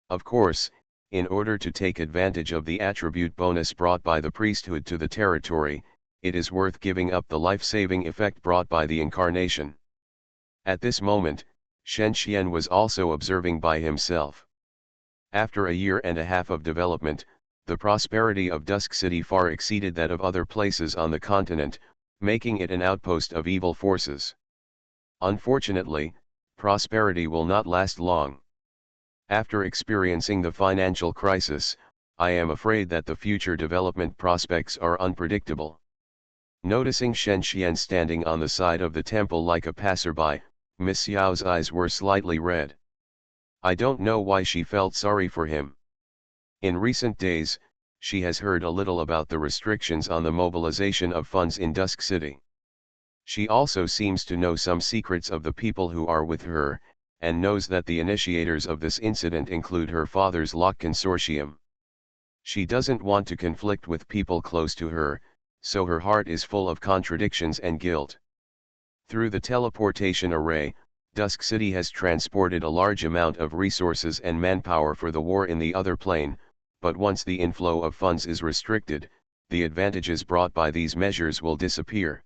Of course, in order to take advantage of the attribute bonus brought by the priesthood to the territory, it is worth giving up the life-saving effect brought by the incarnation. At this moment, Shen Xian was also observing by himself. After a year and a half of development, the prosperity of Dusk City far exceeded that of other places on the continent, making it an outpost of evil forces. Unfortunately, prosperity will not last long. After experiencing the financial crisis, I am afraid that the future development prospects are unpredictable. Noticing Shen Xian standing on the side of the temple like a passerby, Miss Xiao's eyes were slightly red. I don't know why she felt sorry for him. In recent days, she has heard a little about the restrictions on the mobilization of funds in Dusk City. She also seems to know some secrets of the people who are with her, and knows that the initiators of this incident include her father's Lock Consortium. She doesn't want to conflict with people close to her, so her heart is full of contradictions and guilt. Through the teleportation array, Dusk City has transported a large amount of resources and manpower for the war in the other plane, but once the inflow of funds is restricted, the advantages brought by these measures will disappear.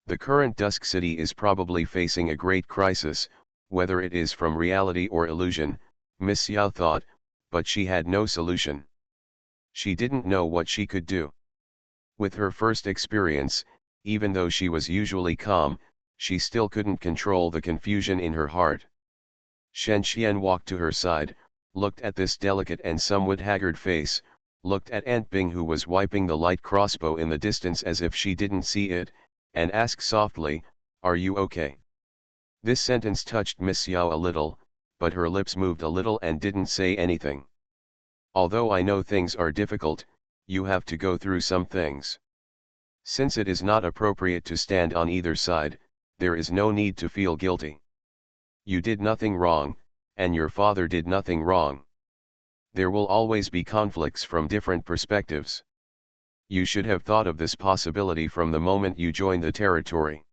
The current Dusk City is probably facing a great crisis, whether it is from reality or illusion, Miss Xiao thought, but she had no solution. She didn't know what she could do. With her first experience, even though she was usually calm, she still couldn't control the confusion in her heart. Shen Xian walked to her side, looked at this delicate and somewhat haggard face, looked at Aunt Bing who was wiping the light crossbow in the distance as if she didn't see it, and asked softly, "Are you okay?" This sentence touched Miss Xiao a little, but her lips moved a little and didn't say anything. Although I know things are difficult, you have to go through some things. Since it is not appropriate to stand on either side, there is no need to feel guilty. You did nothing wrong, and your father did nothing wrong. There will always be conflicts from different perspectives. You should have thought of this possibility from the moment you joined the territory.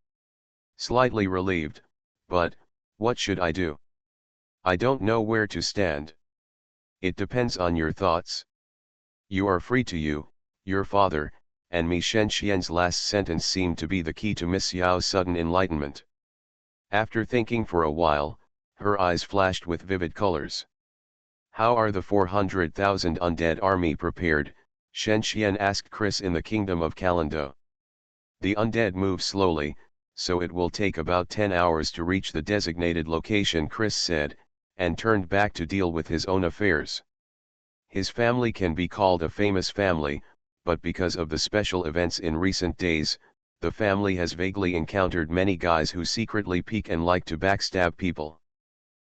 Slightly relieved, but, what should I do? I don't know where to stand. It depends on your thoughts. You are free to you, your father, and me. Shen Xian's last sentence seemed to be the key to Miss Xiao's sudden enlightenment. After thinking for a while, her eyes flashed with vivid colors. How are the 400,000 undead army prepared? Shen Xian asked Chris in the kingdom of Kalando. The undead move slowly, so it will take about 10 hours to reach the designated location, Chris said, and turned back to deal with his own affairs. His family can be called a famous family, but because of the special events in recent days, the family has vaguely encountered many guys who secretly peek and like to backstab people.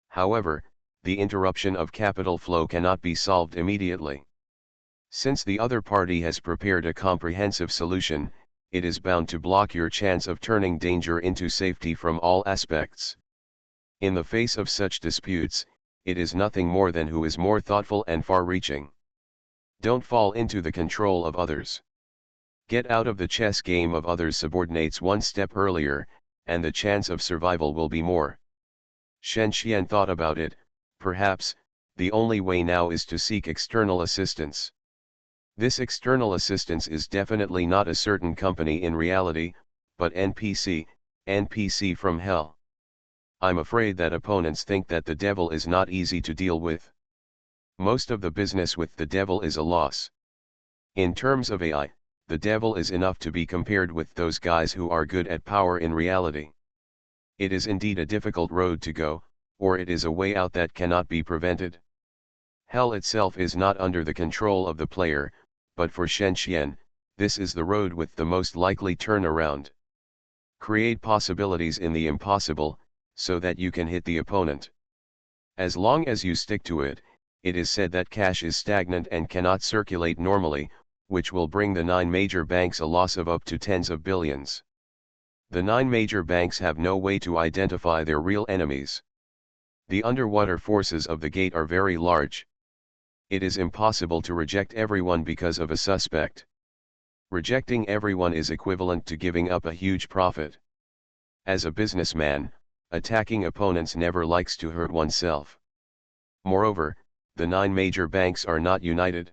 However, the interruption of capital flow cannot be solved immediately. Since the other party has prepared a comprehensive solution, it is bound to block your chance of turning danger into safety from all aspects. In the face of such disputes, it is nothing more than who is more thoughtful and far-reaching. Don't fall into the control of others. Get out of the chess game of others' subordinates one step earlier, and the chance of survival will be more. Shen Xian thought about it. Perhaps, the only way now is to seek external assistance. This external assistance is definitely not a certain company in reality, but NPC from hell. I'm afraid that opponents think that the devil is not easy to deal with. Most of the business with the devil is a loss. In terms of AI, the devil is enough to be compared with those guys who are good at power in reality. It is indeed a difficult road to go, or it is a way out that cannot be prevented. Hell itself is not under the control of the player, but for Shen Xian, this is the road with the most likely turnaround. Create possibilities in the impossible, so that you can hit the opponent. As long as you stick to it, it is said that cash is stagnant and cannot circulate normally, which will bring the 9 major banks a loss of up to tens of billions. The 9 major banks have no way to identify their real enemies. The underwater forces of the gate are very large. It is impossible to reject everyone because of a suspect. Rejecting everyone is equivalent to giving up a huge profit. As a businessman, attacking opponents never likes to hurt oneself. Moreover, the 9 major banks are not united.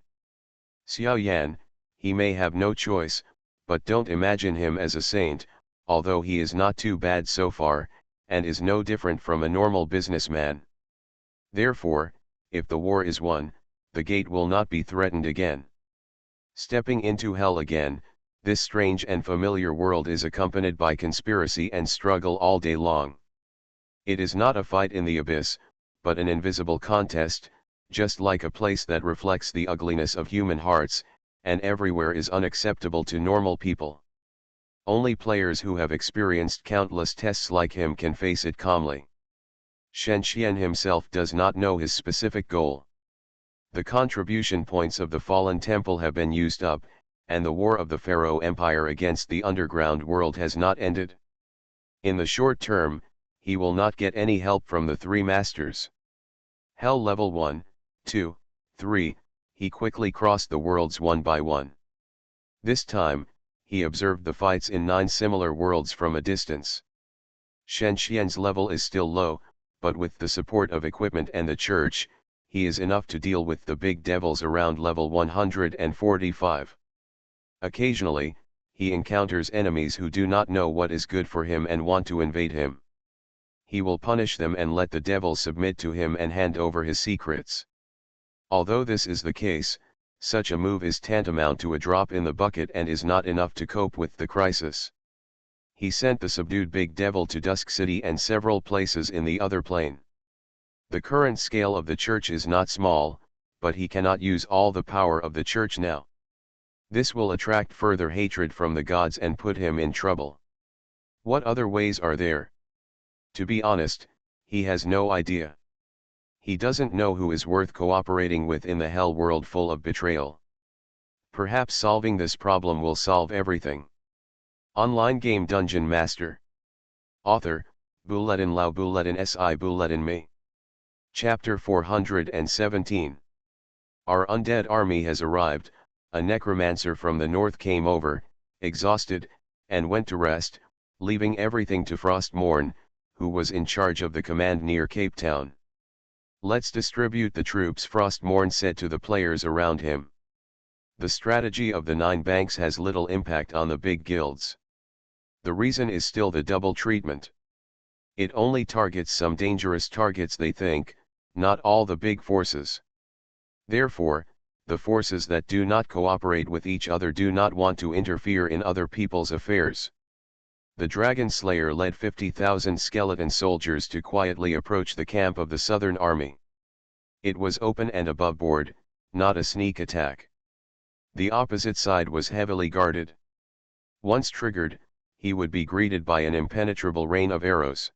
Xiao Yan, he may have no choice, but don't imagine him as a saint, although he is not too bad so far, and is no different from a normal businessman. Therefore, if the war is won, the gate will not be threatened again. Stepping into hell again, this strange and familiar world is accompanied by conspiracy and struggle all day long. It is not a fight in the abyss, but an invisible contest, just like a place that reflects the ugliness of human hearts, and everywhere is unacceptable to normal people. Only players who have experienced countless tests like him can face it calmly. Shen Xian himself does not know his specific goal. The contribution points of the fallen temple have been used up, and the war of the Pharaoh Empire against the underground world has not ended. In the short term, he will not get any help from the three masters. Hell level 1, 2, 3, he quickly crossed the worlds one by one. This time, he observed the fights in 9 similar worlds from a distance. Shen Xian's level is still low, but with the support of equipment and the church, he is enough to deal with the big devils around level 145. Occasionally, he encounters enemies who do not know what is good for him and want to invade him. He will punish them and let the devil submit to him and hand over his secrets. Although this is the case, such a move is tantamount to a drop in the bucket and is not enough to cope with the crisis. He sent the subdued big devil to Dusk City and several places in the other plane. The current scale of the church is not small, but he cannot use all the power of the church now. This will attract further hatred from the gods and put him in trouble. What other ways are there? To be honest, he has no idea. He doesn't know who is worth cooperating with in the hell world full of betrayal. Perhaps solving this problem will solve everything. Online game Dungeon Master. Author, Bulletin Lao Bulletin Si Bulletin Me. Chapter 417. Our undead army has arrived. A necromancer from the north came over, exhausted, and went to rest, leaving everything to Frostmourne, who was in charge of the command near Cape Town. Let's distribute the troops, Frostmourne said to the players around him. The strategy of the 9 banks has little impact on the big guilds. The reason is still the double treatment. It only targets some dangerous targets, they think, not all the big forces. Therefore, the forces that do not cooperate with each other do not want to interfere in other people's affairs. The Dragon Slayer led 50,000 skeleton soldiers to quietly approach the camp of the Southern Army. It was open and above board, not a sneak attack. The opposite side was heavily guarded. Once triggered, he would be greeted by an impenetrable rain of arrows.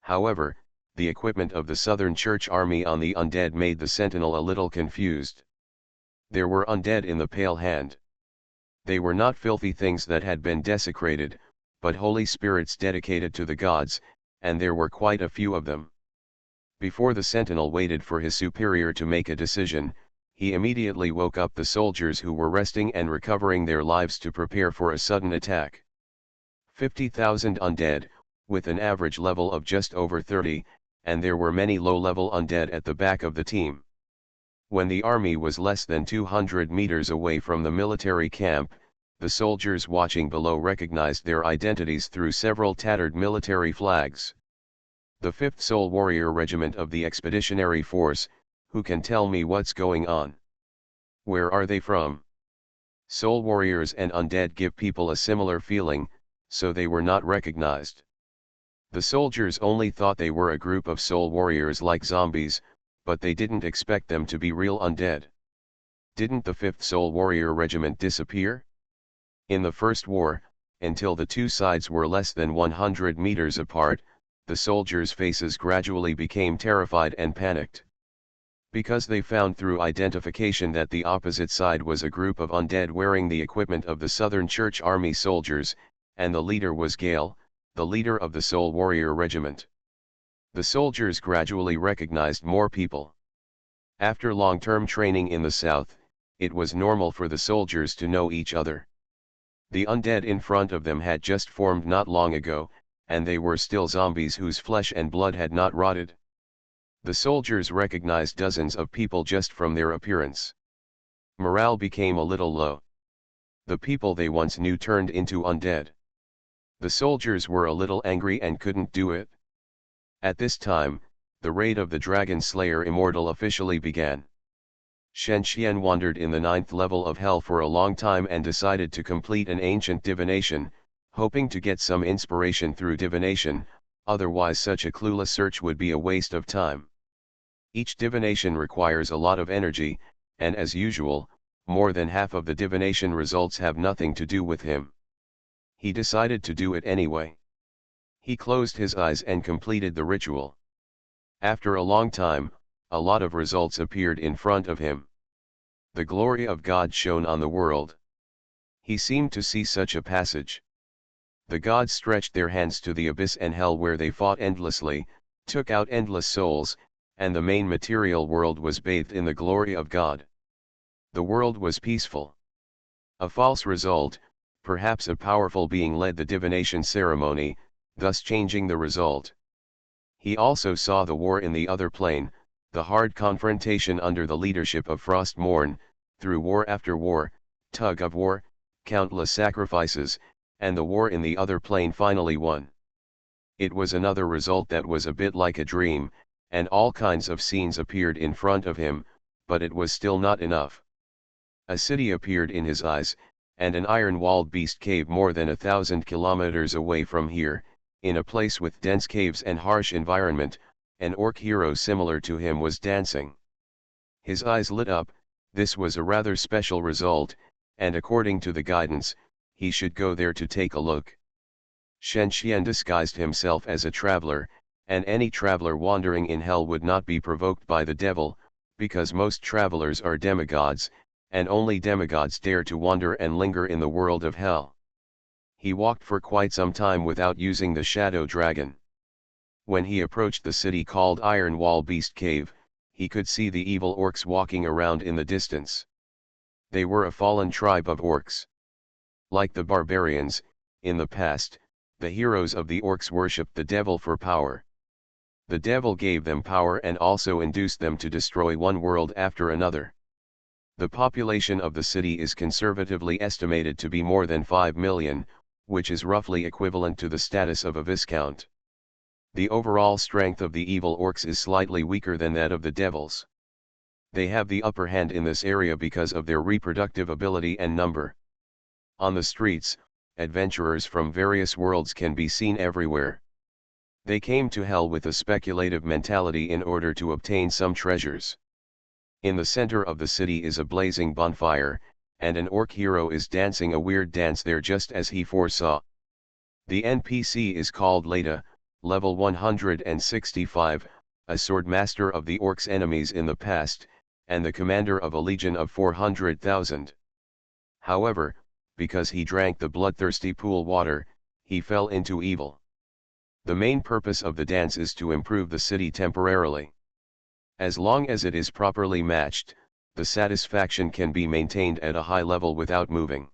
However, the equipment of the Southern Church Army on the undead made the sentinel a little confused. There were undead in the pale hand. They were not filthy things that had been desecrated, but holy spirits dedicated to the gods, and there were quite a few of them. Before the sentinel waited for his superior to make a decision, he immediately woke up the soldiers who were resting and recovering their lives to prepare for a sudden attack. 50,000 undead, with an average level of just over 30, and there were many low-level undead at the back of the team. When the army was less than 200 meters away from the military camp, the soldiers watching below recognized their identities through several tattered military flags. The 5th Soul Warrior Regiment of the Expeditionary Force. Who can tell me what's going on? Where are they from? Soul Warriors and undead give people a similar feeling, so they were not recognized. The soldiers only thought they were a group of soul warriors like zombies, but they didn't expect them to be real undead. Didn't the 5th Soul Warrior Regiment disappear? In the First War, until the two sides were less than 100 meters apart, the soldiers' faces gradually became terrified and panicked. Because they found through identification that the opposite side was a group of undead wearing the equipment of the Southern Church Army soldiers, and the leader was Gale, the leader of the Soul Warrior Regiment. The soldiers gradually recognized more people. After long-term training in the South, it was normal for the soldiers to know each other. The undead in front of them had just formed not long ago, and they were still zombies whose flesh and blood had not rotted. The soldiers recognized dozens of people just from their appearance. Morale became a little low. The people they once knew turned into undead. The soldiers were a little angry and couldn't do it. At this time, the raid of the Dragon Slayer Immortal officially began. Shen Xian wandered in the 9th level of hell for a long time and decided to complete an ancient divination, hoping to get some inspiration through divination, otherwise such a clueless search would be a waste of time. Each divination requires a lot of energy, and as usual, more than half of the divination results have nothing to do with him. He decided to do it anyway. He closed his eyes and completed the ritual. After a long time, a lot of results appeared in front of him. The glory of God shone on the world. He seemed to see such a passage. The gods stretched their hands to the abyss and hell where they fought endlessly, took out endless souls, and the main material world was bathed in the glory of God. The world was peaceful. A false result, perhaps a powerful being led the divination ceremony, thus changing the result. He also saw the war in the other plane, the hard confrontation under the leadership of Frostmourne, through war after war, tug of war, countless sacrifices, and the war in the other plane finally won. It was another result that was a bit like a dream, and all kinds of scenes appeared in front of him, but it was still not enough. A city appeared in his eyes, and an iron-walled beast cave more than 1,000 kilometers away from here, in a place with dense caves and harsh environment, an orc hero similar to him was dancing. His eyes lit up. This was a rather special result, and according to the guidance, he should go there to take a look. Shen Xian disguised himself as a traveler, and any traveler wandering in hell would not be provoked by the devil, because most travelers are demigods, and only demigods dare to wander and linger in the world of hell. He walked for quite some time without using the shadow dragon. When he approached the city called Iron Wall Beast Cave, he could see the evil orcs walking around in the distance. They were a fallen tribe of orcs. Like the barbarians, in the past, the heroes of the orcs worshipped the devil for power. The devil gave them power and also induced them to destroy one world after another. The population of the city is conservatively estimated to be more than 5 million, which is roughly equivalent to the status of a viscount. The overall strength of the evil orcs is slightly weaker than that of the devils. They have the upper hand in this area because of their reproductive ability and number. On the streets, adventurers from various worlds can be seen everywhere. They came to hell with a speculative mentality in order to obtain some treasures. In the center of the city is a blazing bonfire, and an orc hero is dancing a weird dance there just as he foresaw. The NPC is called Leda, level 165, a sword master of the orcs' enemies in the past, and the commander of a legion of 400,000. However, because he drank the bloodthirsty pool water, he fell into evil. The main purpose of the dance is to improve the city temporarily. As long as it is properly matched, the satisfaction can be maintained at a high level without moving.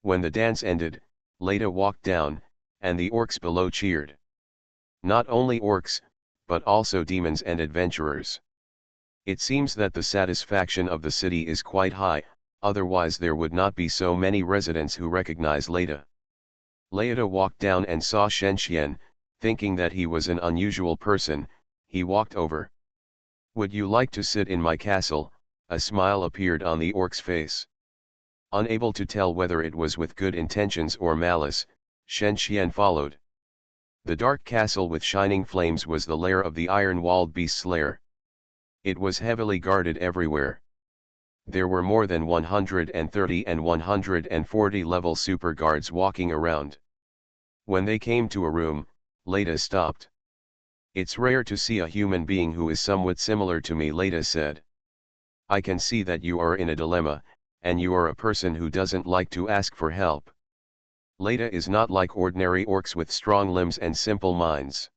When the dance ended, Leda walked down, and the orcs below cheered. Not only orcs, but also demons and adventurers. It seems that the satisfaction of the city is quite high, otherwise there would not be so many residents who recognize Leda. Leda walked down and saw Shen Xian, thinking that he was an unusual person. He walked over. "Would you like to sit in my castle?" A smile appeared on the orc's face. Unable to tell whether it was with good intentions or malice, Shen Xian followed. The dark castle with shining flames was the lair of the iron-walled beast's lair. It was heavily guarded everywhere. There were more than 130 and 140 level super guards walking around. When they came to a room, Leda stopped. "It's rare to see a human being who is somewhat similar to me," Leda said. "I can see that you are in a dilemma, and you are a person who doesn't like to ask for help." Leda is not like ordinary orcs with strong limbs and simple minds.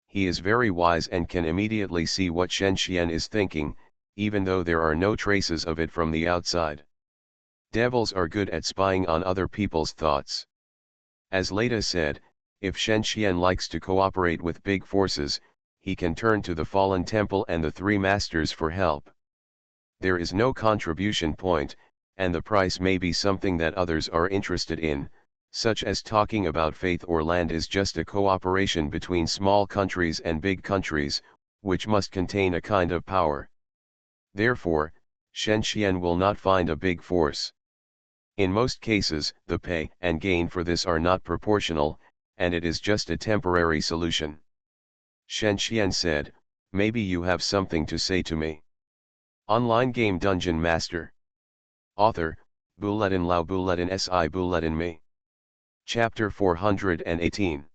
He is very wise and can immediately see what Shen Xian is thinking, even though there are no traces of it from the outside. Devils are good at spying on other people's thoughts. As Leda said, if Shen Xian likes to cooperate with big forces, he can turn to the Fallen Temple and the Three Masters for help. There is no contribution point, and the price may be something that others are interested in, such as talking about faith or land is just a cooperation between small countries and big countries, which must contain a kind of power. Therefore, Shen Xian will not find a big force. In most cases, the pay and gain for this are not proportional, and it is just a temporary solution. Shen Xian said, Maybe you have something to say to me. Online game Dungeon Master. Author, Bulletin Lao Bulletin Si Bulletin Me. Chapter 418.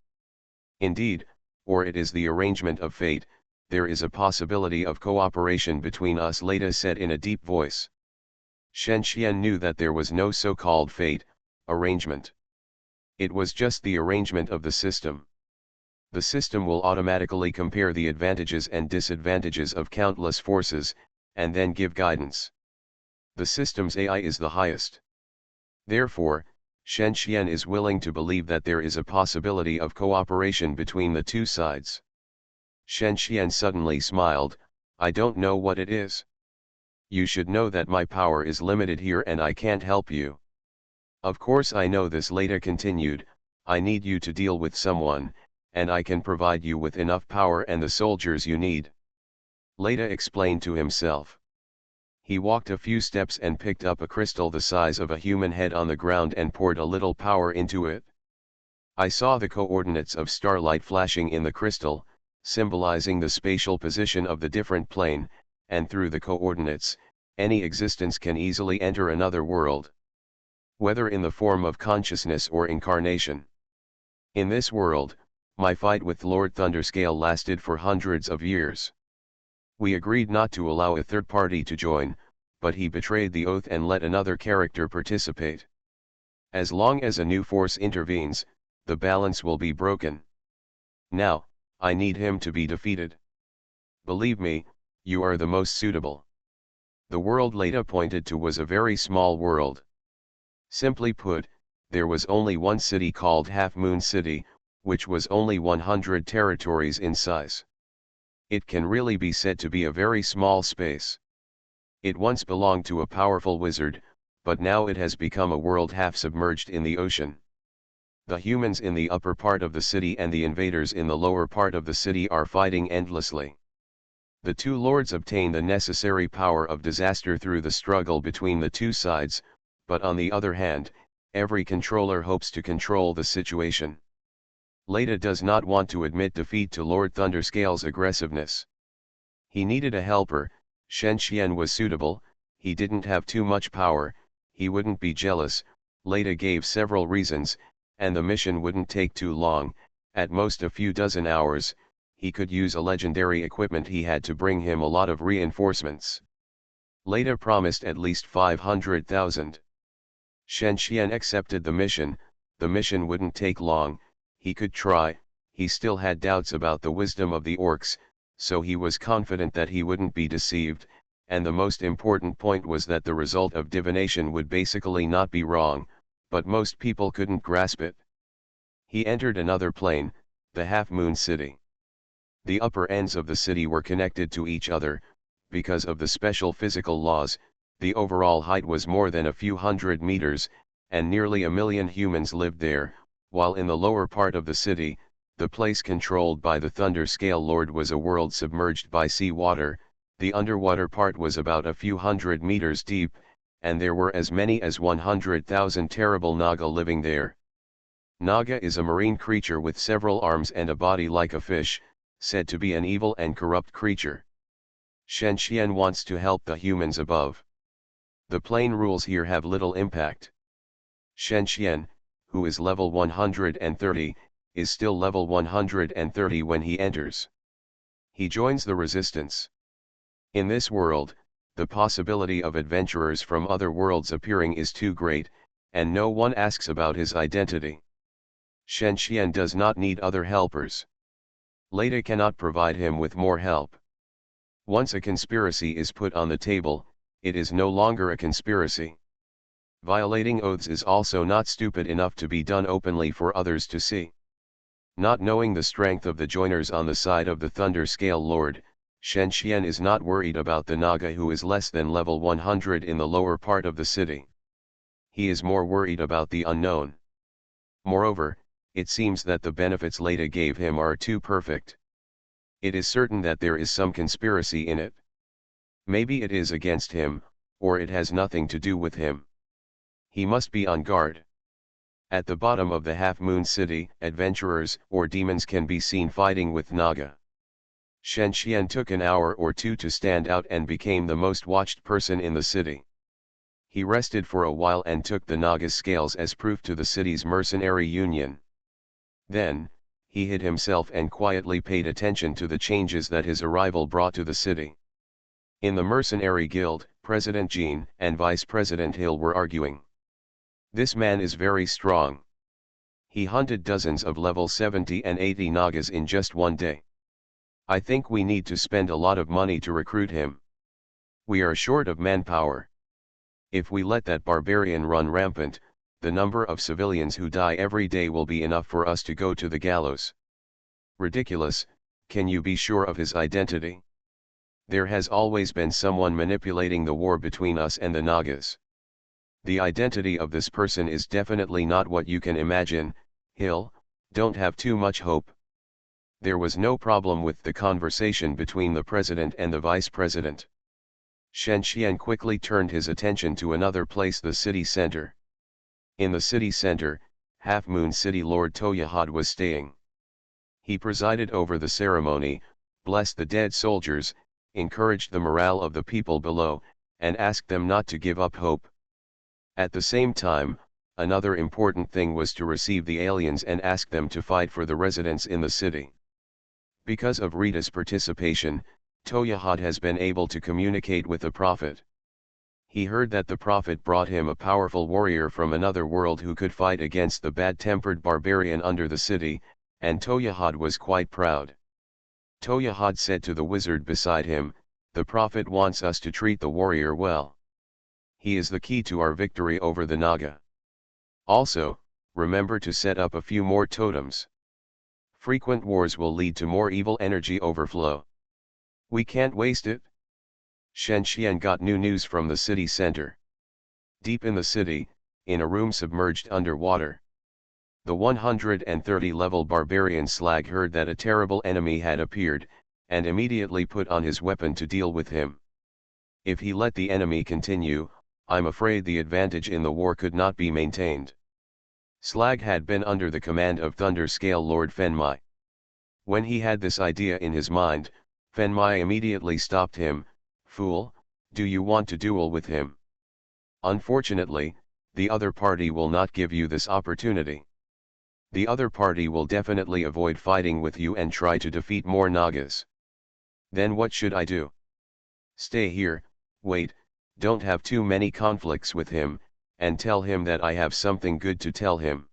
Indeed, or it is the arrangement of fate, there is a possibility of cooperation between us, Leda said in a deep voice. Shen Xian knew that there was no so-called fate, arrangement. It was just the arrangement of the system. The system will automatically compare the advantages and disadvantages of countless forces, and then give guidance. The system's AI is the highest. Therefore, Shen Xian is willing to believe that there is a possibility of cooperation between the two sides. Shen Xian suddenly smiled. I don't know what it is. You should know that my power is limited here and I can't help you. Of course I know this, Leda continued. I need you to deal with someone, and I can provide you with enough power and the soldiers you need. Leda explained to himself. He walked a few steps and picked up a crystal the size of a human head on the ground and poured a little power into it. I saw the coordinates of starlight flashing in the crystal, symbolizing the spatial position of the different plane, and through the coordinates, any existence can easily enter another world. Whether in the form of consciousness or incarnation. In this world, my fight with Lord Thunderscale lasted for hundreds of years. We agreed not to allow a third party to join, but he betrayed the oath and let another character participate. As long as a new force intervenes, the balance will be broken. Now, I need him to be defeated. Believe me, you are the most suitable. The world Leda pointed to was a very small world. Simply put, there was only one city called Half Moon City, which was only 100 territories in size. It can really be said to be a very small space. It once belonged to a powerful wizard, but now it has become a world half submerged in the ocean. The humans in the upper part of the city and the invaders in the lower part of the city are fighting endlessly. The two lords obtain the necessary power of disaster through the struggle between the two sides, but on the other hand, every controller hopes to control the situation. Leda does not want to admit defeat to Lord Thunderscale's aggressiveness. He needed a helper. Shen Xian was suitable, he didn't have too much power, he wouldn't be jealous. Leda gave several reasons, and the mission wouldn't take too long, at most a few dozen hours. He could use a legendary equipment he had to bring him a lot of reinforcements. Leda promised at least 500,000. Shen Xian accepted the mission wouldn't take long, he could try. He still had doubts about the wisdom of the orcs, so he was confident that he wouldn't be deceived, and the most important point was that the result of divination would basically not be wrong, but most people couldn't grasp it. He entered another plane, the Half Moon City. The upper ends of the city were connected to each other, because of the special physical laws. The overall height was more than a few hundred meters, and nearly 1 million humans lived there, while in the lower part of the city, the place controlled by the Thunderscale Lord was a world submerged by sea water. The underwater part was about a few hundred meters deep, and there were as many as 100,000 terrible Naga living there. Naga is a marine creature with several arms and a body like a fish, said to be an evil and corrupt creature. Shen Xian wants to help the humans above. The plane rules here have little impact. Shen Xian, who is level 130, is still level 130 when he enters. He joins the resistance. In this world, the possibility of adventurers from other worlds appearing is too great, and no one asks about his identity. Shen Xian does not need other helpers. Leda cannot provide him with more help. Once a conspiracy is put on the table, it is no longer a conspiracy. Violating oaths is also not stupid enough to be done openly for others to see. Not knowing the strength of the joiners on the side of the Thunderscale Lord, Shen Xian is not worried about the Naga who is less than level 100 in the lower part of the city. He is more worried about the unknown. Moreover, it seems that the benefits Leda gave him are too perfect. It is certain that there is some conspiracy in it. Maybe it is against him, or it has nothing to do with him. He must be on guard. At the bottom of the Half Moon City, adventurers or demons can be seen fighting with Naga. Shen Xian took an hour or two to stand out and became the most watched person in the city. He rested for a while and took the Naga's scales as proof to the city's mercenary union. Then, he hid himself and quietly paid attention to the changes that his arrival brought to the city. In the mercenary guild, President Jean and Vice President Hill were arguing. This man is very strong. He hunted dozens of level 70 and 80 Nagas in just one day. I think we need to spend a lot of money to recruit him. We are short of manpower. If we let that barbarian run rampant, the number of civilians who die every day will be enough for us to go to the gallows. Ridiculous, can you be sure of his identity? There has always been someone manipulating the war between us and the Nagas. The identity of this person is definitely not what you can imagine. Hill, don't have too much hope. There was no problem with the conversation between the president and the vice president. Shen Xian quickly turned his attention to another place, the city center. In the city center, Half Moon City Lord Toyahad was staying. He presided over the ceremony, blessed the dead soldiers, encouraged the morale of the people below, and asked them not to give up hope. At the same time, another important thing was to receive the aliens and ask them to fight for the residents in the city. Because of Rita's participation, Toyahad has been able to communicate with the prophet. He heard that the prophet brought him a powerful warrior from another world who could fight against the bad-tempered barbarian under the city, and Toyahad was quite proud. Toyahad said to the wizard beside him, "The prophet wants us to treat the warrior well. He is the key to our victory over the Naga. Also, remember to set up a few more totems. Frequent wars will lead to more evil energy overflow. We can't waste it." Shen Xian got new news from the city center. Deep in the city, in a room submerged underwater, the 130-level barbarian Slag heard that a terrible enemy had appeared, and immediately put on his weapon to deal with him. If he let the enemy continue, I'm afraid the advantage in the war could not be maintained. Slag had been under the command of Thunderscale Lord Fenmai. When he had this idea in his mind, Fenmai immediately stopped him. "Fool, do you want to duel with him? Unfortunately, the other party will not give you this opportunity. The other party will definitely avoid fighting with you and try to defeat more Nagas. Then what should I do? Stay here, wait, don't have too many conflicts with him, and tell him that I have something good to tell him.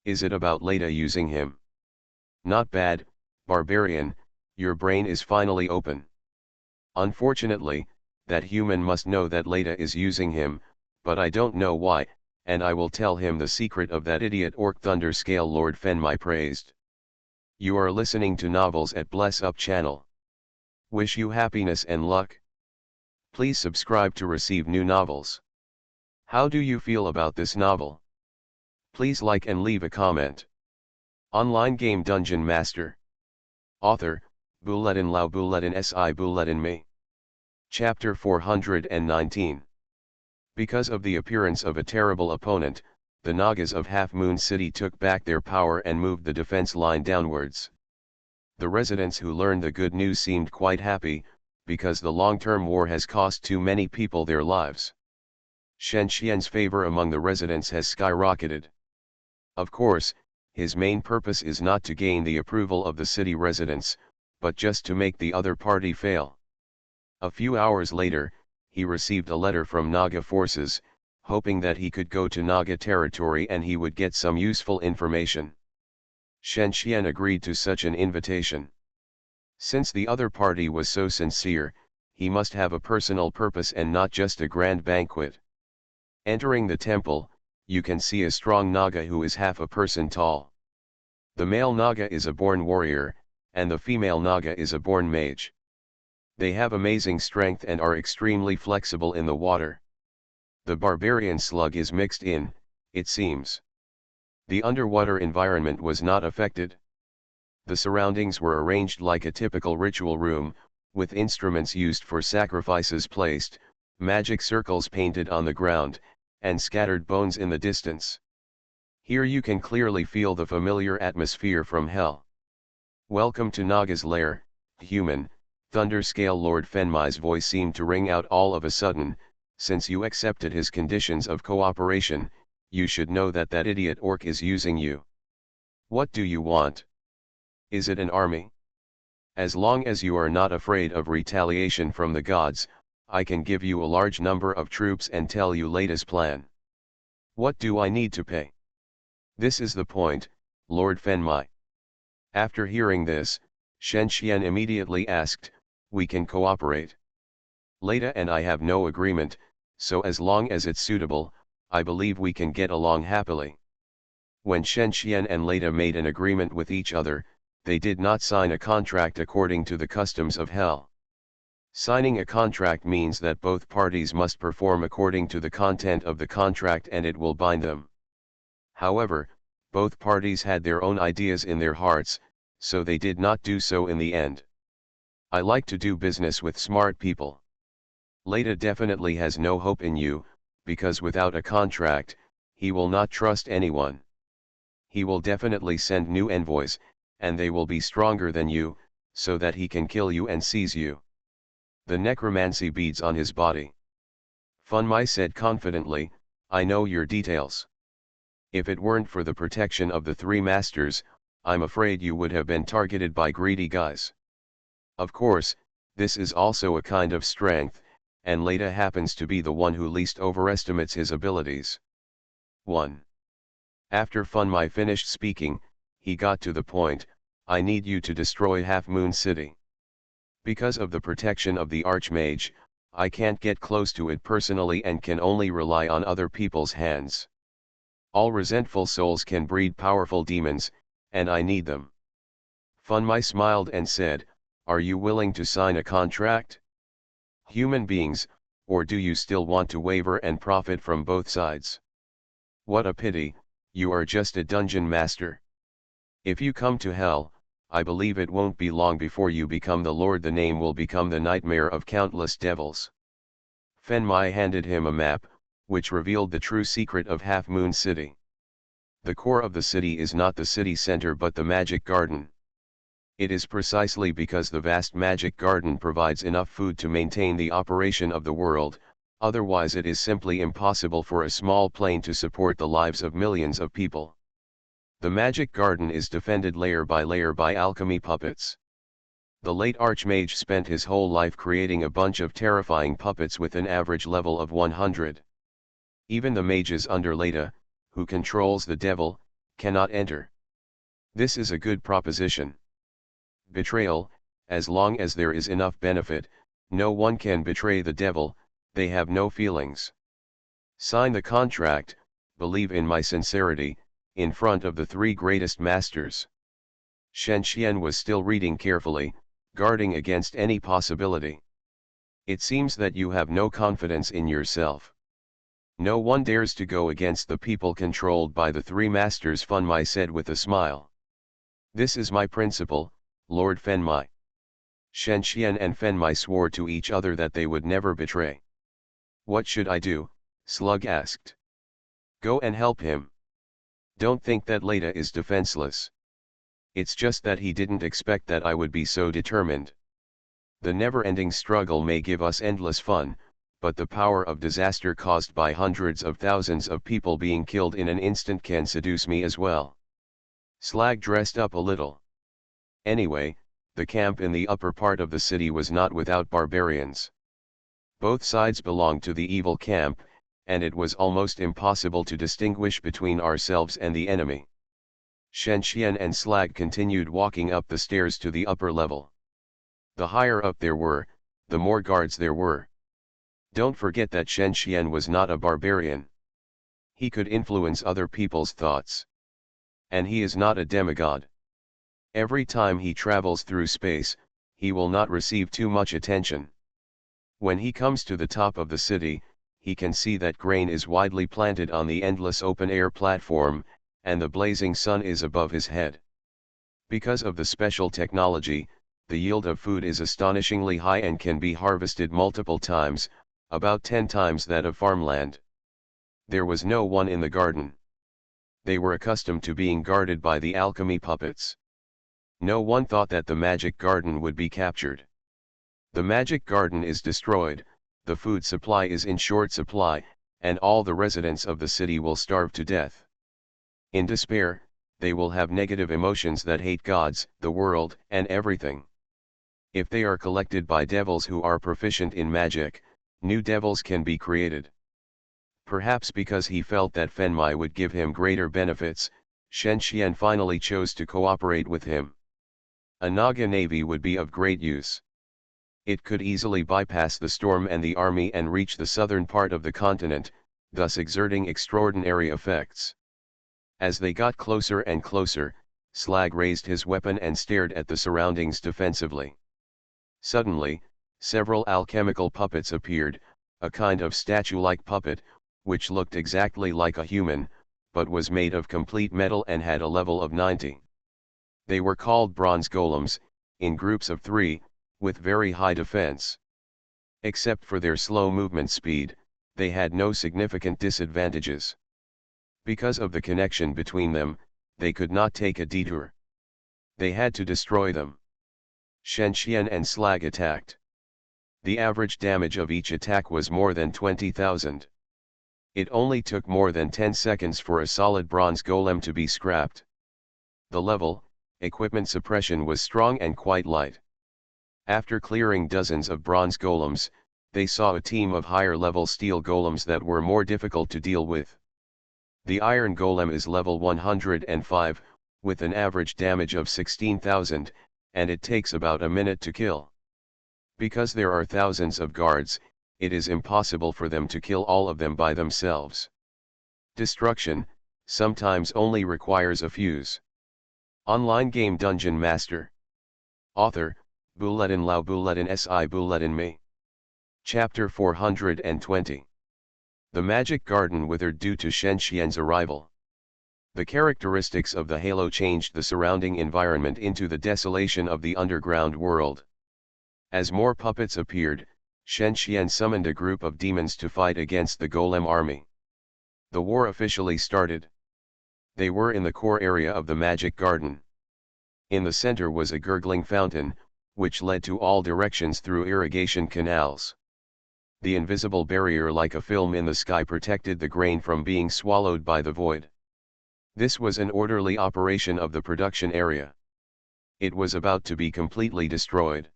Is it about Leda using him? Not bad, barbarian, your brain is finally open. Unfortunately, that human must know that Leda is using him, but I don't know why, and I will tell him the secret of that idiot orc Thunderscale Lord Fenmai praised." You are listening to Novels at Bless Up channel. Wish you happiness and luck. Please subscribe to receive new novels. How do you feel about this novel? Please like and leave a comment. Online game Dungeon Master. Author, Bulletin Lao Bulletin Si Bulletin Me. Chapter 419. Because of the appearance of a terrible opponent, the Nagas of Half Moon City took back their power and moved the defense line downwards. The residents who learned the good news seemed quite happy, because the long-term war has cost too many people their lives. Shen Xian's favor among the residents has skyrocketed. Of course, his main purpose is not to gain the approval of the city residents, but just to make the other party fail. A few hours later, he received a letter from Naga forces, hoping that he could go to Naga territory and he would get some useful information. Shen Xian agreed to such an invitation. Since the other party was so sincere, he must have a personal purpose and not just a grand banquet. Entering the temple, you can see a strong Naga who is half a person tall. The male Naga is a born warrior, and the female Naga is a born mage. They have amazing strength and are extremely flexible in the water. The barbarian slug is mixed in, it seems. The underwater environment was not affected. The surroundings were arranged like a typical ritual room, with instruments used for sacrifices placed, magic circles painted on the ground, and scattered bones in the distance. Here you can clearly feel the familiar atmosphere from hell. "Welcome to Naga's lair, Human, Thunderscale Lord Fenmai's voice seemed to ring out all of a sudden. Since you accepted his conditions of cooperation, you should know that that idiot orc is using you. What do you want? Is it an army? As long as you are not afraid of retaliation from the gods, I can give you a large number of troops and tell you latest plan. What do I need to pay? This is the point, Lord Fenmai. After hearing this, Shen Xian immediately asked, we can cooperate. Leda and I have no agreement, so as long as it's suitable, I believe we can get along happily. When Shen Xian and Leda made an agreement with each other, they did not sign a contract according to the customs of hell. Signing a contract means that both parties must perform according to the content of the contract and it will bind them. However, both parties had their own ideas in their hearts, so they did not do so in the end. I like to do business with smart people. Leda definitely has no hope in you, because without a contract, he will not trust anyone. He will definitely send new envoys, and they will be stronger than you, so that he can kill you and seize you. The necromancy beads on his body. Funmai said confidently, I know your details. If it weren't for the protection of the three masters, I'm afraid you would have been targeted by greedy guys. Of course, this is also a kind of strength, and Leda happens to be the one who least overestimates his abilities. 1. After Funmai finished speaking, he got to the point, I need you to destroy Half Moon City. Because of the protection of the Archmage, I can't get close to it personally and can only rely on other people's hands. All resentful souls can breed powerful demons, and I need them. Funmai smiled and said, are you willing to sign a contract? Human beings, or do you still want to waver and profit from both sides? What a pity, you are just a dungeon master. If you come to hell, I believe it won't be long before you become the Lord. The name will become the nightmare of countless devils. Fenmai handed him a map, which revealed the true secret of Half Moon City. The core of the city is not the city center but the magic garden. It is precisely because the vast magic garden provides enough food to maintain the operation of the world, otherwise it is simply impossible for a small plane to support the lives of millions of people. The magic garden is defended layer by alchemy puppets. The late Archmage spent his whole life creating a bunch of terrifying puppets with an average level of 100. Even the mages under Leda, who controls the devil, cannot enter. This is a good proposition. Betrayal, as long as there is enough benefit, no one can betray the devil, they have no feelings. Sign the contract, believe in my sincerity, in front of the three greatest masters. Shen Xian was still reading carefully, guarding against any possibility. It seems that you have no confidence in yourself. No one dares to go against the people controlled by the three masters, Funmai said with a smile. This is my principle, Lord Fenmai. Shen Xian and Fenmai swore to each other that they would never betray. What should I do? Slug asked. Go and help him. Don't think that Leda is defenseless. It's just that he didn't expect that I would be so determined. The never-ending struggle may give us endless fun, but the power of disaster caused by hundreds of thousands of people being killed in an instant can seduce me as well. Slag dressed up a little. Anyway, the camp in the upper part of the city was not without barbarians. Both sides belonged to the evil camp, and it was almost impossible to distinguish between ourselves and the enemy. Shen Xian and Slag continued walking up the stairs to the upper level. The higher up there were, the more guards there were. Don't forget that Shen Xian was not a barbarian. He could influence other people's thoughts. And he is not a demigod. Every time he travels through space, he will not receive too much attention. When he comes to the top of the city, he can see that grain is widely planted on the endless open-air platform, and the blazing sun is above his head. Because of the special technology, the yield of food is astonishingly high and can be harvested multiple times, about 10 times that of farmland. There was no one in the garden. They were accustomed to being guarded by the alchemy puppets. No one thought that the magic garden would be captured. The magic garden is destroyed, the food supply is in short supply, and all the residents of the city will starve to death. In despair, they will have negative emotions that hate gods, the world, and everything. If they are collected by devils who are proficient in magic, new devils can be created. Perhaps because he felt that Fenmai would give him greater benefits, Shen Xian finally chose to cooperate with him. A Naga navy would be of great use. It could easily bypass the storm and the army and reach the southern part of the continent, thus exerting extraordinary effects. As they got closer and closer, Slag raised his weapon and stared at the surroundings defensively. Suddenly, several alchemical puppets appeared, a kind of statue-like puppet, which looked exactly like a human, but was made of complete metal and had a level of 90. They were called bronze golems, in groups of 3, with very high defense. Except for their slow movement speed, they had no significant disadvantages. Because of the connection between them, they could not take a detour. They had to destroy them. Shen Xian and Slag attacked. The average damage of each attack was more than 20,000. It only took more than 10 seconds for a solid bronze golem to be scrapped. The level, equipment suppression was strong and quite light. After clearing dozens of bronze golems, they saw a team of higher-level steel golems that were more difficult to deal with. The iron golem is level 105, with an average damage of 16,000, and it takes about a minute to kill. Because there are thousands of guards, it is impossible for them to kill all of them by themselves. Destruction, sometimes only requires a fuse. Online game Dungeon Master. Author, Buletin Lao Buletin Si Buletin Me. Chapter 420. The Magic Garden withered due to Shen Xian's arrival. The characteristics of the halo changed the surrounding environment into the desolation of the underground world. As more puppets appeared, Shen Xian summoned a group of demons to fight against the golem army. The war officially started. They were in the core area of the Magic Garden. In the center was a gurgling fountain, which led to all directions through irrigation canals. The invisible barrier like a film in the sky protected the grain from being swallowed by the void. This was an orderly operation of the production area. It was about to be completely destroyed.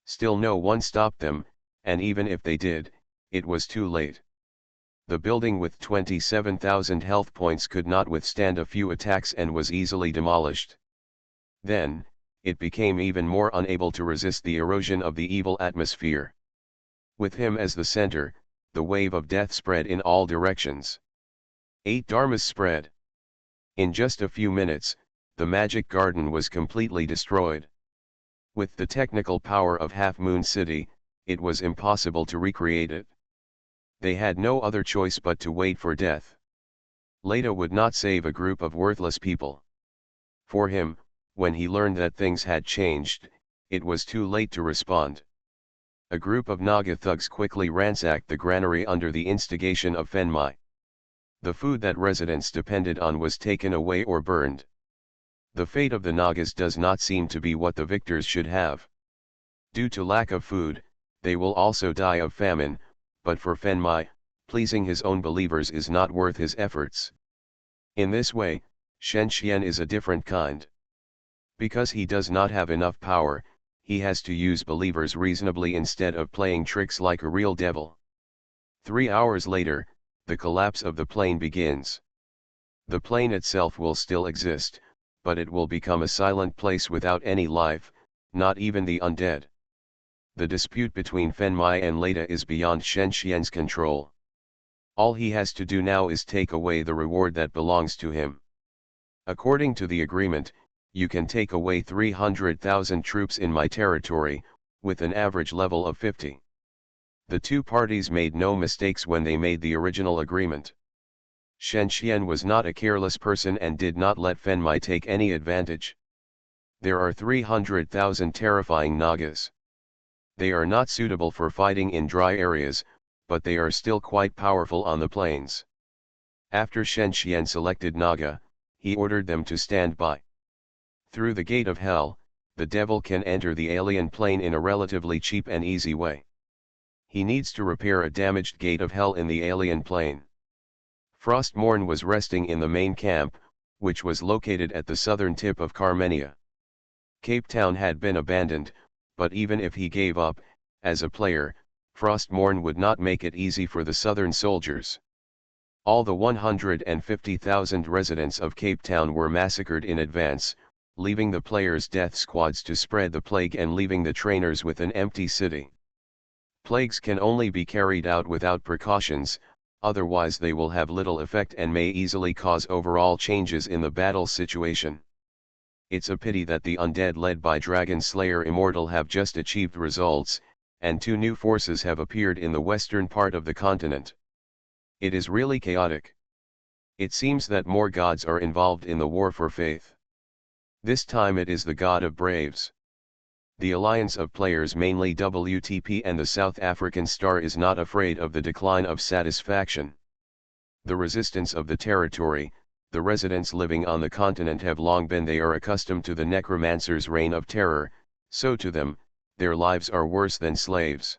Still no one stopped them, and even if they did, it was too late. The building with 27,000 health points could not withstand a few attacks and was easily demolished. Then, it became even more unable to resist the erosion of the evil atmosphere. With him as the center, the wave of death spread in all directions. 8 dharmas spread. In just a few minutes, the Magic Garden was completely destroyed. With the technical power of Half Moon City, it was impossible to recreate it. They had no other choice but to wait for death. Leda would not save a group of worthless people. For him, when he learned that things had changed, it was too late to respond. A group of Naga thugs quickly ransacked the granary under the instigation of Fenmai. The food that residents depended on was taken away or burned. The fate of the Nagas does not seem to be what the victors should have. Due to lack of food, they will also die of famine, but for Fenmai, pleasing his own believers is not worth his efforts. In this way, Shen Xian is a different kind. Because he does not have enough power, he has to use believers reasonably instead of playing tricks like a real devil. 3 hours later, the collapse of the plane begins. The plane itself will still exist, but it will become a silent place without any life, not even the undead. The dispute between Fenmai and Leda is beyond Shen Xian's control. All he has to do now is take away the reward that belongs to him. According to the agreement, you can take away 300,000 troops in my territory, with an average level of 50. The two parties made no mistakes when they made the original agreement. Shen Xian was not a careless person and did not let Fenmai take any advantage. There are 300,000 terrifying Nagas. They are not suitable for fighting in dry areas, but they are still quite powerful on the plains. After Shen Xian selected Naga, he ordered them to stand by. Through the gate of hell, the devil can enter the alien plane in a relatively cheap and easy way. He needs to repair a damaged gate of hell in the alien plane. Frostmourne was resting in the main camp, which was located at the southern tip of Carmenia. Cape Town had been abandoned, but even if he gave up, as a player, Frostmourne would not make it easy for the southern soldiers. All the 150,000 residents of Cape Town were massacred in advance, leaving the players' death squads to spread the plague and leaving the trainers with an empty city. Plagues can only be carried out without precautions, otherwise they will have little effect and may easily cause overall changes in the battle situation. It's a pity that the undead led by Dragon Slayer Immortal have just achieved results, and 2 new forces have appeared in the western part of the continent. It is really chaotic. It seems that more gods are involved in the war for faith. This time it is the God of Braves. The alliance of players, mainly WTP and the South African Star, is not afraid of the decline of satisfaction. The resistance of the territory, the residents living on the continent have long been they are accustomed to the necromancer's reign of terror, so to them, their lives are worse than slaves.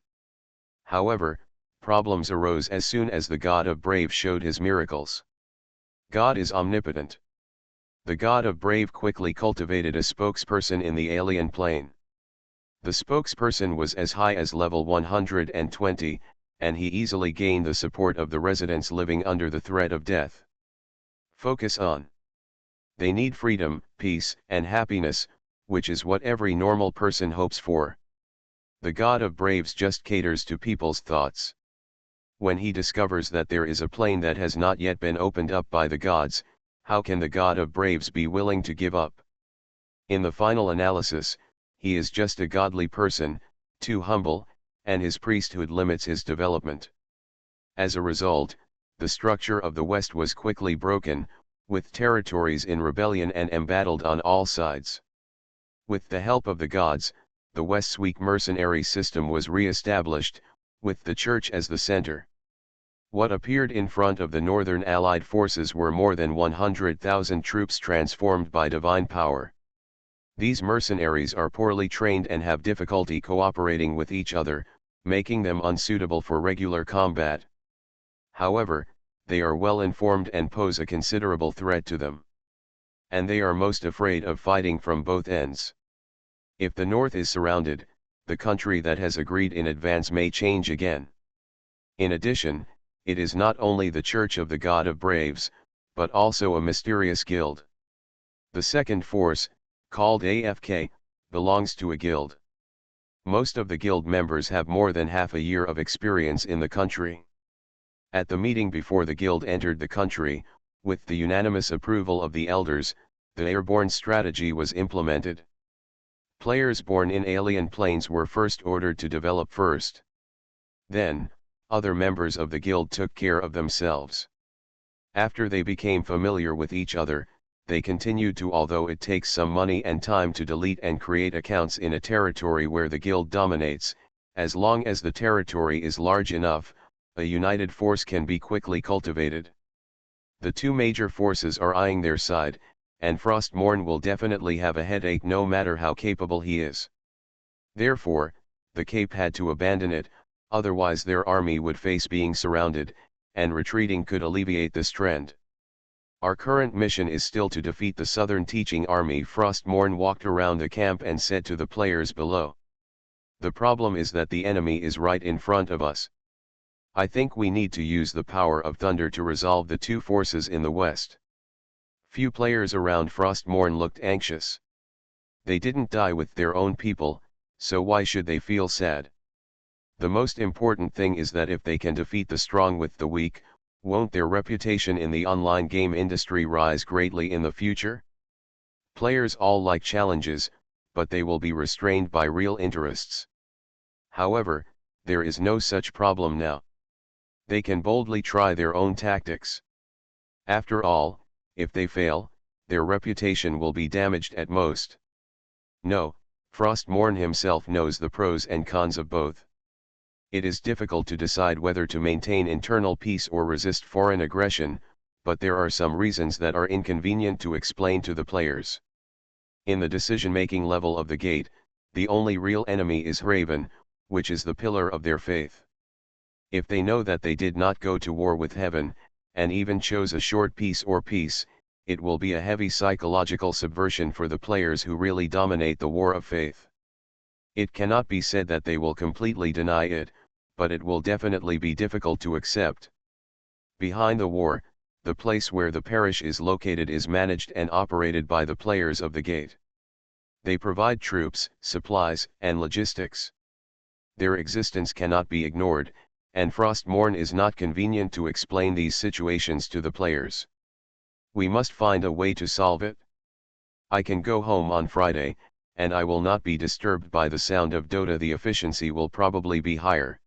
However, problems arose as soon as the God of Brave showed his miracles. God is omnipotent. The God of Brave quickly cultivated a spokesperson in the alien plane. The spokesperson was as high as level 120, and he easily gained the support of the residents living under the threat of death. Focus on. They need freedom, peace, and happiness, which is what every normal person hopes for. The God of Braves just caters to people's thoughts. When he discovers that there is a plane that has not yet been opened up by the gods, how can the God of Braves be willing to give up? In the final analysis, he is just a godly person, too humble, and his priesthood limits his development. As a result, the structure of the West was quickly broken, with territories in rebellion and embattled on all sides. With the help of the gods, the West's weak mercenary system was re-established, with the Church as the center. What appeared in front of the Northern Allied forces were more than 100,000 troops transformed by divine power. These mercenaries are poorly trained and have difficulty cooperating with each other, making them unsuitable for regular combat. However, they are well informed and pose a considerable threat to them. And they are most afraid of fighting from both ends. If the North is surrounded, the country that has agreed in advance may change again. In addition, it is not only the Church of the God of Braves, but also a mysterious guild. The second force, called AFK, belongs to a guild. Most of the guild members have more than half a year of experience in the country. At the meeting before the guild entered the country, with the unanimous approval of the elders, the airborne strategy was implemented. Players born in alien planes were first ordered to develop first. Then, other members of the guild took care of themselves. After they became familiar with each other, they continued to, although it takes some money and time to delete and create accounts in a territory where the guild dominates, as long as the territory is large enough, a united force can be quickly cultivated. The 2 major forces are eyeing their side, and Frostmourne will definitely have a headache no matter how capable he is. Therefore, the Cape had to abandon it, otherwise their army would face being surrounded, and retreating could alleviate this trend. Our current mission is still to defeat the Southern Teaching Army. Frostmourne walked around the camp and said to the players below. The problem is that the enemy is right in front of us. I think we need to use the power of thunder to resolve the 2 forces in the west. Few players around Frostmourne looked anxious. They didn't die with their own people, so why should they feel sad? The most important thing is that if they can defeat the strong with the weak, won't their reputation in the online game industry rise greatly in the future? Players all like challenges, but they will be restrained by real interests. However, there is no such problem now. They can boldly try their own tactics. After all, if they fail, their reputation will be damaged at most. No, Frostmourne himself knows the pros and cons of both. It is difficult to decide whether to maintain internal peace or resist foreign aggression, but there are some reasons that are inconvenient to explain to the players. In the decision-making level of the gate, the only real enemy is Raven, which is the pillar of their faith. If they know that they did not go to war with heaven, and even chose a short peace or peace, it will be a heavy psychological subversion for the players who really dominate the war of faith. It cannot be said that they will completely deny it, but it will definitely be difficult to accept. Behind the war, the place where the parish is located is managed and operated by the players of the gate. They provide troops, supplies, and logistics. Their existence cannot be ignored, and Frostmourne is not convenient to explain these situations to the players. We must find a way to solve it. I can go home on Friday, and I will not be disturbed by the sound of Dota. The efficiency will probably be higher.